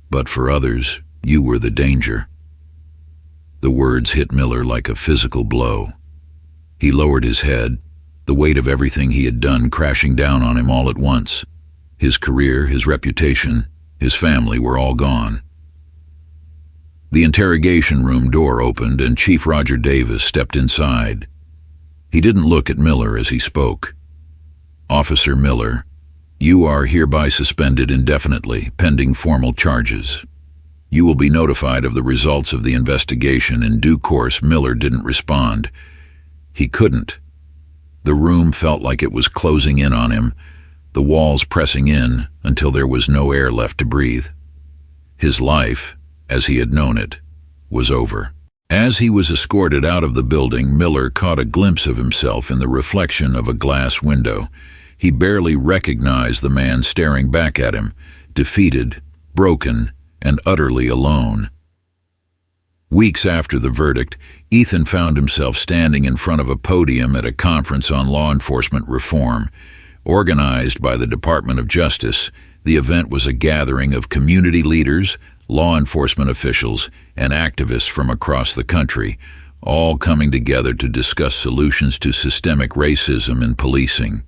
but for others, you were the danger. The words hit Miller like a physical blow. He lowered his head, the weight of everything he had done crashing down on him all at once. His career, his reputation, his family were all gone. The interrogation room door opened and Chief Roger Davis stepped inside. He didn't look at Miller as he spoke. Officer Miller, you are hereby suspended indefinitely, pending formal charges. You will be notified of the results of the investigation in due course. Miller didn't respond. He couldn't. The room felt like it was closing in on him, the walls pressing in until there was no air left to breathe. His life, as he had known it, was over. As he was escorted out of the building, Miller caught a glimpse of himself in the reflection of a glass window. He barely recognized the man staring back at him, defeated, broken, and utterly alone. Weeks after the verdict, Ethan found himself standing in front of a podium at a conference on law enforcement reform. Organized by the Department of Justice, the event was a gathering of community leaders, law enforcement officials, and activists from across the country, all coming together to discuss solutions to systemic racism in policing.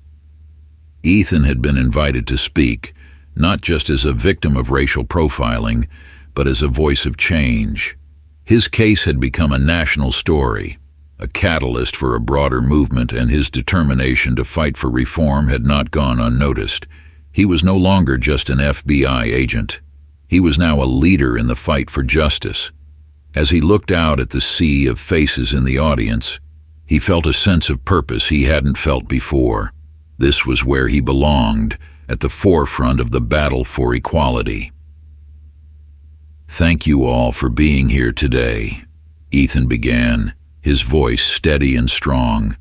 Ethan had been invited to speak, not just as a victim of racial profiling, but as a voice of change. His case had become a national story, a catalyst for a broader movement, and his determination to fight for reform had not gone unnoticed. He was no longer just an FBI agent. He was now a leader in the fight for justice. As he looked out at the sea of faces in the audience, he felt a sense of purpose he hadn't felt before. This was where he belonged, at the forefront of the battle for equality. Thank you all for being here today, Ethan began, his voice steady and strong.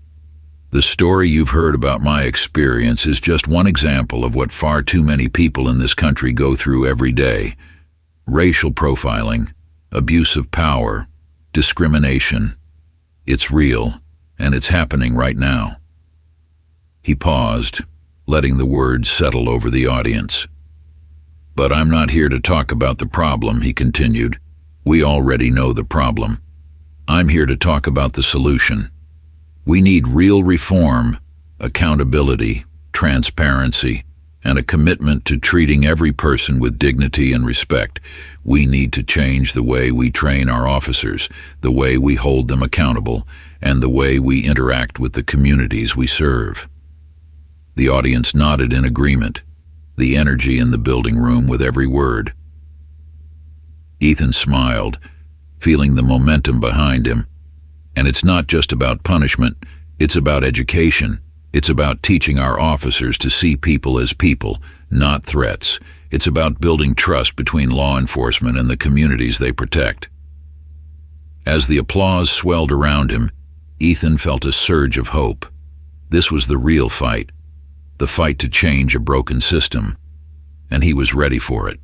The story you've heard about my experience is just one example of what far too many people in this country go through every day. Racial profiling, abuse of power, discrimination. It's real, and it's happening right now. He paused, letting the words settle over the audience. But I'm not here to talk about the problem, he continued. We already know the problem. I'm here to talk about the solution. We need real reform, accountability, transparency, and a commitment to treating every person with dignity and respect. We need to change the way we train our officers, the way we hold them accountable, and the way we interact with the communities we serve. The audience nodded in agreement, the energy in the building room with every word. Ethan smiled, feeling the momentum behind him. And it's not just about punishment, it's about education. It's about teaching our officers to see people as people, not threats. It's about building trust between law enforcement and the communities they protect. As the applause swelled around him, Ethan felt a surge of hope. This was the real fight, the fight to change a broken system, and he was ready for it.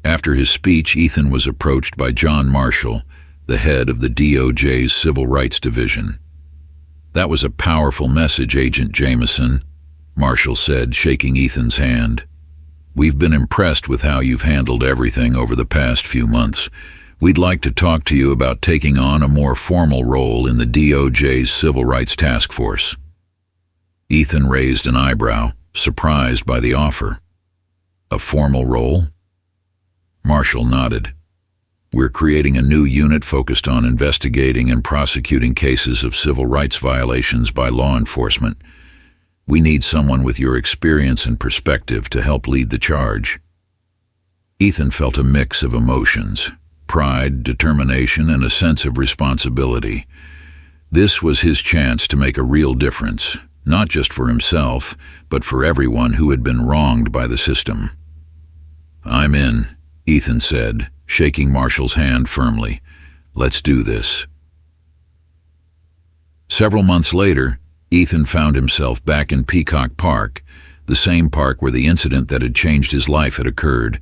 After his speech, Ethan was approached by John Marshall, the head of the DOJ's Civil Rights Division. That was a powerful message, Agent Jameson, Marshall said, shaking Ethan's hand. We've been impressed with how you've handled everything over the past few months. We'd like to talk to you about taking on a more formal role in the DOJ's Civil Rights Task Force. Ethan raised an eyebrow, surprised by the offer. A formal role? Marshall nodded. We're creating a new unit focused on investigating and prosecuting cases of civil rights violations by law enforcement. We need someone with your experience and perspective to help lead the charge. Ethan felt a mix of emotions, pride, determination, and a sense of responsibility. This was his chance to make a real difference, not just for himself, but for everyone who had been wronged by the system. I'm in, Ethan said, shaking Marshall's hand firmly. Let's do this. Several months later, Ethan found himself back in Peacock Park, the same park where the incident that had changed his life had occurred.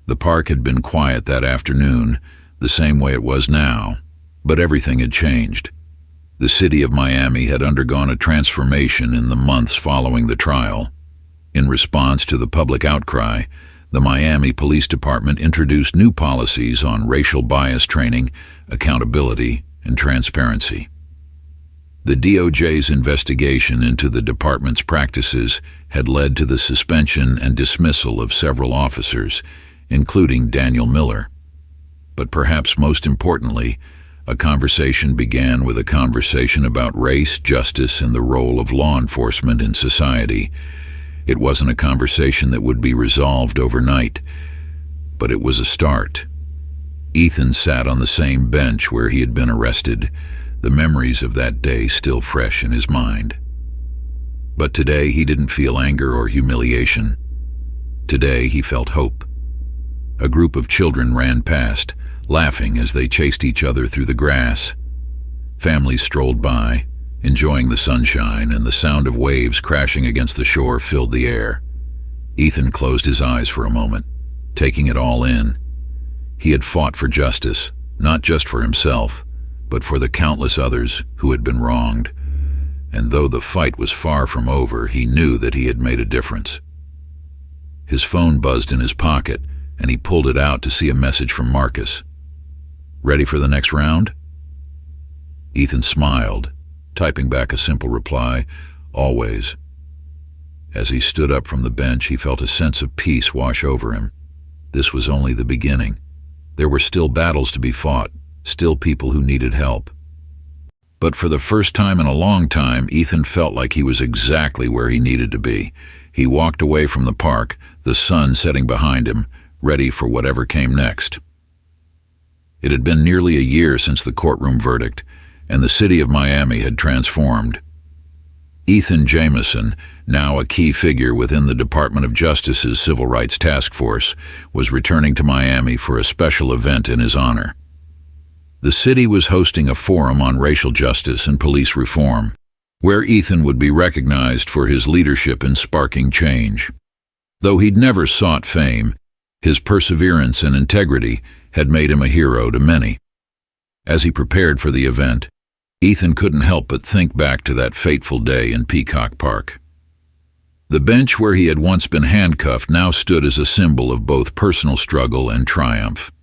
The park had been quiet that afternoon, the same way it was now, but everything had changed. The city of Miami had undergone a transformation in the months following the trial. In response to the public outcry, the Miami Police Department introduced new policies on racial bias training, accountability, and transparency. The DOJ's investigation into the department's practices had led to the suspension and dismissal of several officers, including Daniel Miller. But perhaps most importantly, a conversation began with a conversation about race, justice, and the role of law enforcement in society. It wasn't a conversation that would be resolved overnight, but it was a start. Ethan sat on the same bench where he had been arrested, the memories of that day still fresh in his mind. But today he didn't feel anger or humiliation. Today he felt hope. A group of children ran past, laughing as they chased each other through the grass. Families strolled by, enjoying the sunshine, and the sound of waves crashing against the shore filled the air. Ethan closed his eyes for a moment, taking it all in. He had fought for justice, not just for himself, but for the countless others who had been wronged. And though the fight was far from over, he knew that he had made a difference. His phone buzzed in his pocket, and he pulled it out to see a message from Marcus. "Ready for the next round?" Ethan smiled, typing back a simple reply, "Always." As he stood up from the bench, he felt a sense of peace wash over him. This was only the beginning. There were still battles to be fought, still people who needed help. But for the first time in a long time, Ethan felt like he was exactly where he needed to be. He walked away from the park, the sun setting behind him, ready for whatever came next. It had been nearly a year since the courtroom verdict, and the city of Miami had transformed. Ethan Jamison, now a key figure within the Department of Justice's Civil Rights Task Force, was returning to Miami for a special event in his honor. The city was hosting a forum on racial justice and police reform, where Ethan would be recognized for his leadership in sparking change. Though he'd never sought fame, his perseverance and integrity had made him a hero to many. As he prepared for the event, Ethan couldn't help but think back to that fateful day in Peacock Park. The bench where he had once been handcuffed now stood as a symbol of both personal struggle and triumph.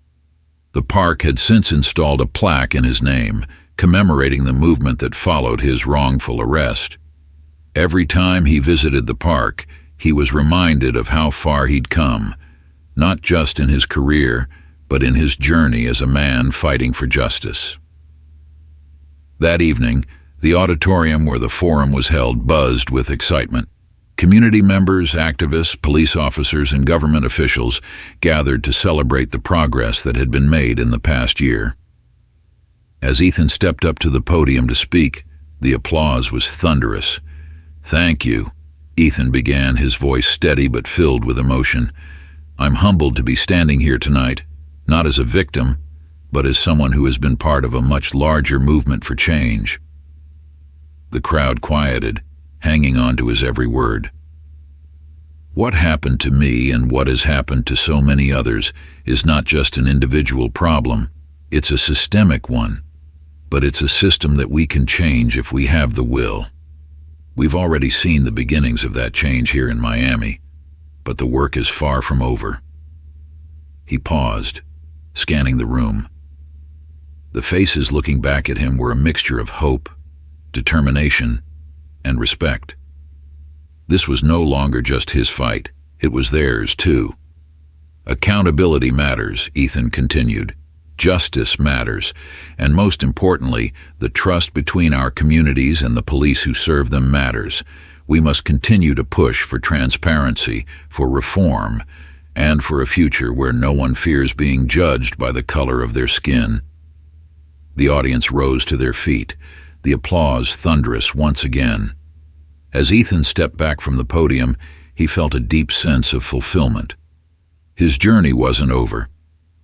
The park had since installed a plaque in his name, commemorating the movement that followed his wrongful arrest. Every time he visited the park, he was reminded of how far he'd come, not just in his career, but in his journey as a man fighting for justice. That evening, the auditorium where the forum was held buzzed with excitement. Community members, activists, police officers, and government officials gathered to celebrate the progress that had been made in the past year. As Ethan stepped up to the podium to speak, the applause was thunderous. "Thank you," Ethan began, his voice steady but filled with emotion. "I'm humbled to be standing here tonight, not as a victim, but as someone who has been part of a much larger movement for change." The crowd quieted, hanging on to his every word. What happened to me and what has happened to so many others is not just an individual problem, it's a systemic one. But it's a system that we can change if we have the will. We've already seen the beginnings of that change here in Miami, but the work is far from over. He paused, scanning the room. The faces looking back at him were a mixture of hope, determination, and respect. This was no longer just his fight, it was theirs too. Accountability matters, Ethan continued. Justice matters, and most importantly, the trust between our communities and the police who serve them matters. We must continue to push for transparency, for reform, and for a future where no one fears being judged by the color of their skin. The audience rose to their feet, the applause thunderous once again. As Ethan stepped back from the podium, he felt a deep sense of fulfillment. His journey wasn't over,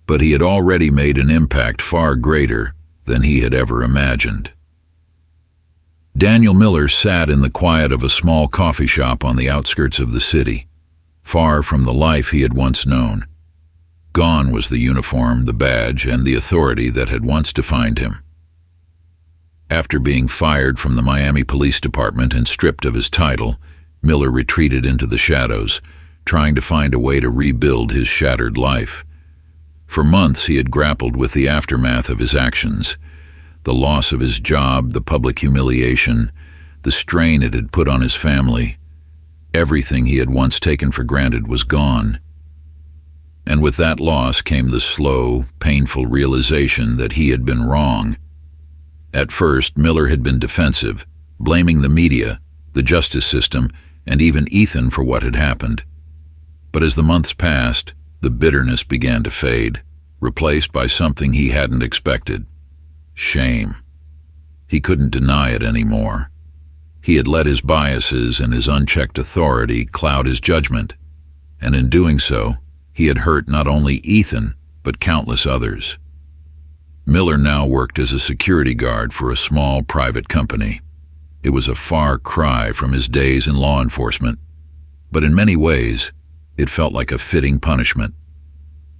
but he had already made an impact far greater than he had ever imagined. Daniel Miller sat in the quiet of a small coffee shop on the outskirts of the city, far from the life he had once known. Gone was the uniform, the badge, and the authority that had once defined him. After being fired from the Miami Police Department and stripped of his title, Miller retreated into the shadows, trying to find a way to rebuild his shattered life. For months he had grappled with the aftermath of his actions, the loss of his job, the public humiliation, the strain it had put on his family. Everything he had once taken for granted was gone. And with that loss came the slow, painful realization that he had been wrong. At first, Miller had been defensive, blaming the media, the justice system, and even Ethan for what had happened. But as the months passed, the bitterness began to fade, replaced by something he hadn't expected: shame. He couldn't deny it anymore. He had let his biases and his unchecked authority cloud his judgment, and in doing so, he had hurt not only Ethan, but countless others. Miller now worked as a security guard for a small private company. It was a far cry from his days in law enforcement, but in many ways, it felt like a fitting punishment.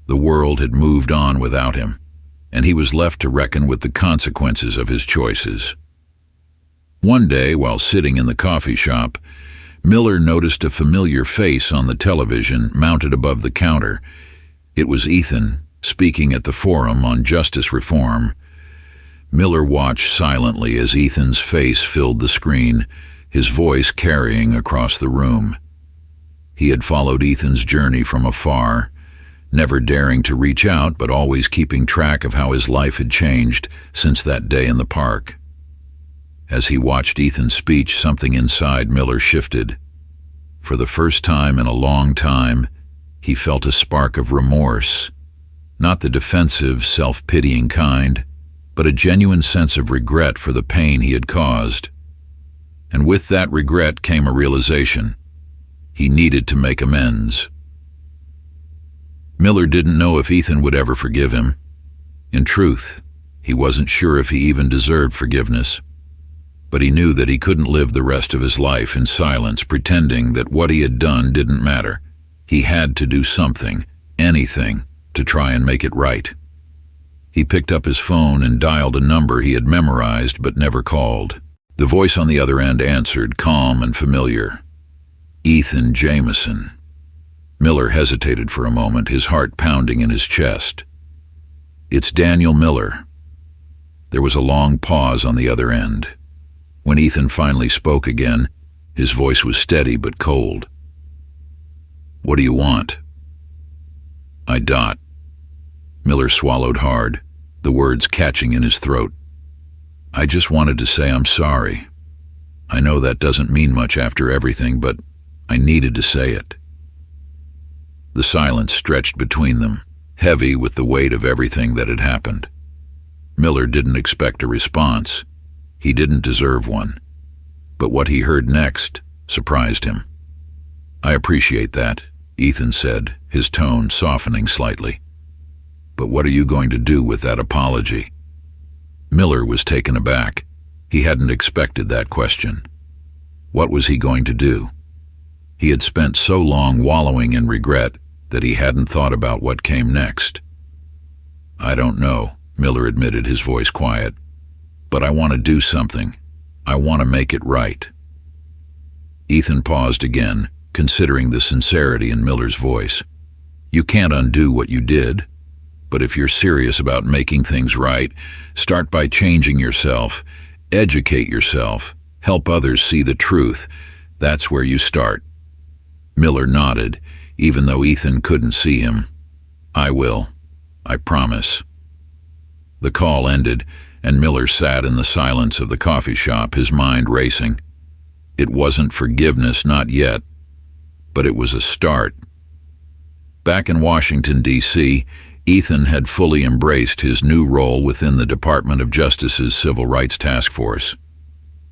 The world had moved on without him, and he was left to reckon with the consequences of his choices. One day, while sitting in the coffee shop, Miller noticed a familiar face on the television mounted above the counter. It was Ethan, speaking at the forum on justice reform. Miller watched silently as Ethan's face filled the screen, his voice carrying across the room. He had followed Ethan's journey from afar, never daring to reach out but always keeping track of how his life had changed since that day in the park. As he watched Ethan's speech, something inside Miller shifted. For the first time in a long time, he felt a spark of remorse. Not the defensive, self-pitying kind, but a genuine sense of regret for the pain he had caused. And with that regret came a realization: he needed to make amends. Miller didn't know if Ethan would ever forgive him. In truth, he wasn't sure if he even deserved forgiveness. But he knew that he couldn't live the rest of his life in silence, pretending that what he had done didn't matter. He had to do something, anything, to try and make it right. He picked up his phone and dialed a number he had memorized but never called. The voice on the other end answered, calm and familiar. Ethan Jamison. Miller hesitated for a moment, his heart pounding in his chest. It's Daniel Miller. There was a long pause on the other end. When Ethan finally spoke again, his voice was steady but cold. What do you want? Miller swallowed hard, the words catching in his throat. I just wanted to say I'm sorry. I know that doesn't mean much after everything, but I needed to say it. The silence stretched between them, heavy with the weight of everything that had happened. Miller didn't expect a response. He didn't deserve one. But what he heard next surprised him. I appreciate that, Ethan said, his tone softening slightly. But what are you going to do with that apology? Miller was taken aback. He hadn't expected that question. What was he going to do? He had spent so long wallowing in regret that he hadn't thought about what came next. I don't know, Miller admitted, his voice quiet. But I want to do something. I want to make it right. Ethan paused again, considering the sincerity in Miller's voice. You can't undo what you did, but if you're serious about making things right, start by changing yourself, educate yourself, help others see the truth. That's where you start. Miller nodded, even though Ethan couldn't see him. I will. I promise. The call ended, and Miller sat in the silence of the coffee shop, his mind racing. It wasn't forgiveness, not yet, but it was a start. Back in Washington, D.C., Ethan had fully embraced his new role within the Department of Justice's Civil Rights Task Force.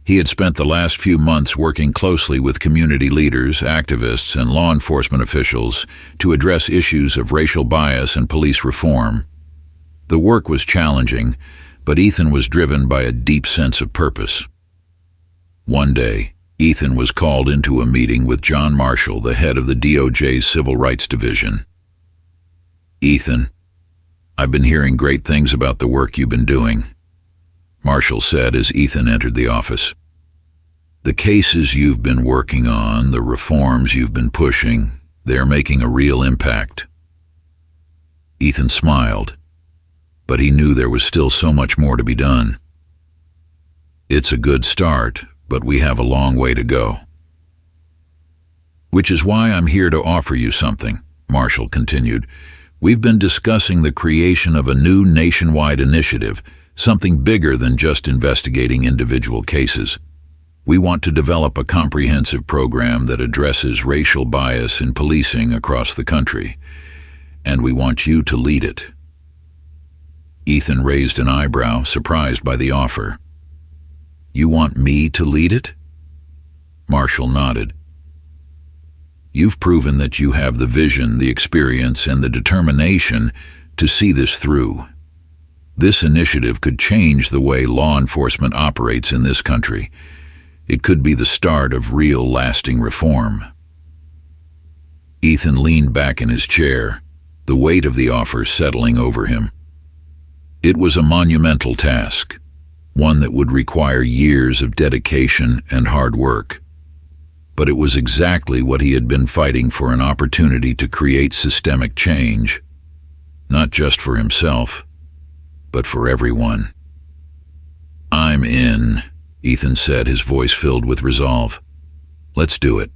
He had spent the last few months working closely with community leaders, activists, and law enforcement officials to address issues of racial bias and police reform. The work was challenging, but Ethan was driven by a deep sense of purpose. One day, Ethan was called into a meeting with John Marshall, the head of the DOJ's Civil Rights Division. "Ethan, I've been hearing great things about the work you've been doing," Marshall said as Ethan entered the office. "The cases you've been working on, the reforms you've been pushing, they're making a real impact." Ethan smiled, but he knew there was still so much more to be done. "It's a good start, but we have a long way to go." "Which is why I'm here to offer you something," Marshall continued. "We've been discussing the creation of a new nationwide initiative, something bigger than just investigating individual cases. We want to develop a comprehensive program that addresses racial bias in policing across the country, and we want you to lead it." Ethan raised an eyebrow, surprised by the offer. "You want me to lead it?" Marshall nodded. "You've proven that you have the vision, the experience, and the determination to see this through. This initiative could change the way law enforcement operates in this country. It could be the start of real, lasting reform." Ethan leaned back in his chair, the weight of the offer settling over him. It was a monumental task, one that would require years of dedication and hard work. But it was exactly what he had been fighting for, an opportunity to create systemic change, not just for himself, but for everyone. "I'm in," Ethan said, his voice filled with resolve. "Let's do it."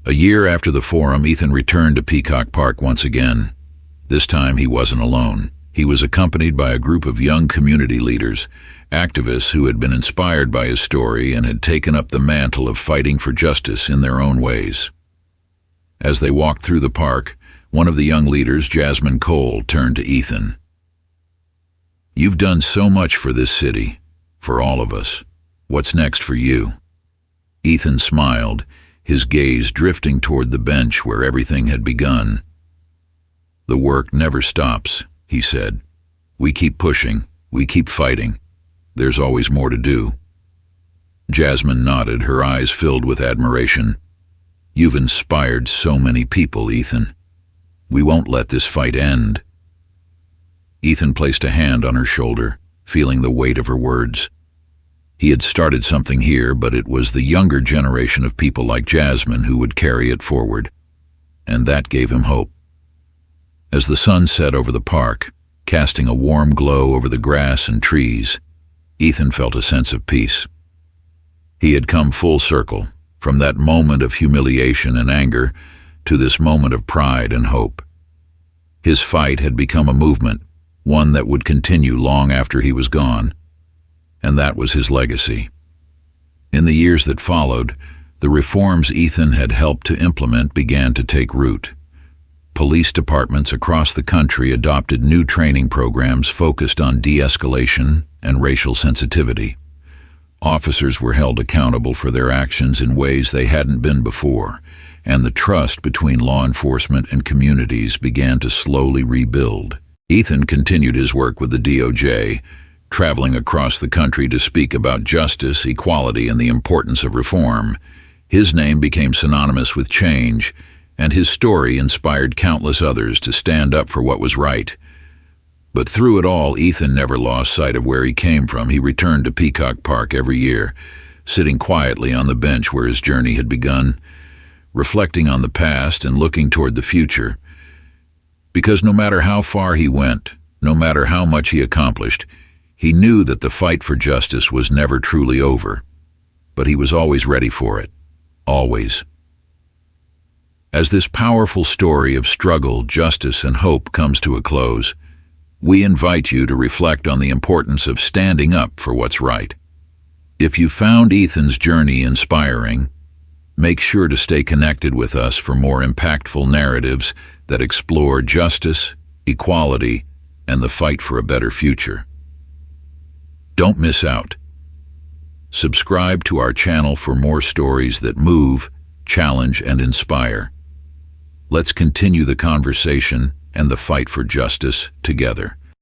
A year after the forum, Ethan returned to Peacock Park once again. This time he wasn't alone. He was accompanied by a group of young community leaders, activists who had been inspired by his story and had taken up the mantle of fighting for justice in their own ways. As they walked through the park, one of the young leaders, Jasmine Cole, turned to Ethan. "You've done so much for this city, for all of us. What's next for you?" Ethan smiled, his gaze drifting toward the bench where everything had begun. "The work never stops," he said. "We keep pushing, we keep fighting. There's always more to do." Jasmine nodded, her eyes filled with admiration. "You've inspired so many people, Ethan. We won't let this fight end." Ethan placed a hand on her shoulder, feeling the weight of her words. He had started something here, but it was the younger generation of people like Jasmine who would carry it forward, and that gave him hope. As the sun set over the park, casting a warm glow over the grass and trees, Ethan felt a sense of peace. He had come full circle, from that moment of humiliation and anger to this moment of pride and hope. His fight had become a movement, one that would continue long after he was gone, and that was his legacy. In the years that followed, the reforms Ethan had helped to implement began to take root. Police departments across the country adopted new training programs focused on de-escalation and racial sensitivity. Officers were held accountable for their actions in ways they hadn't been before, and the trust between law enforcement and communities began to slowly rebuild. Ethan continued his work with the DOJ, traveling across the country to speak about justice, equality, and the importance of reform. His name became synonymous with change, and his story inspired countless others to stand up for what was right. But through it all, Ethan never lost sight of where he came from. He returned to Peacock Park every year, sitting quietly on the bench where his journey had begun, reflecting on the past and looking toward the future. Because no matter how far he went, no matter how much he accomplished, he knew that the fight for justice was never truly over. But he was always ready for it. Always. As this powerful story of struggle, justice, and hope comes to a close, we invite you to reflect on the importance of standing up for what's right. If you found Ethan's journey inspiring, make sure to stay connected with us for more impactful narratives that explore justice, equality, and the fight for a better future. Don't miss out. Subscribe to our channel for more stories that move, challenge, and inspire. Let's continue the conversation and the fight for justice together.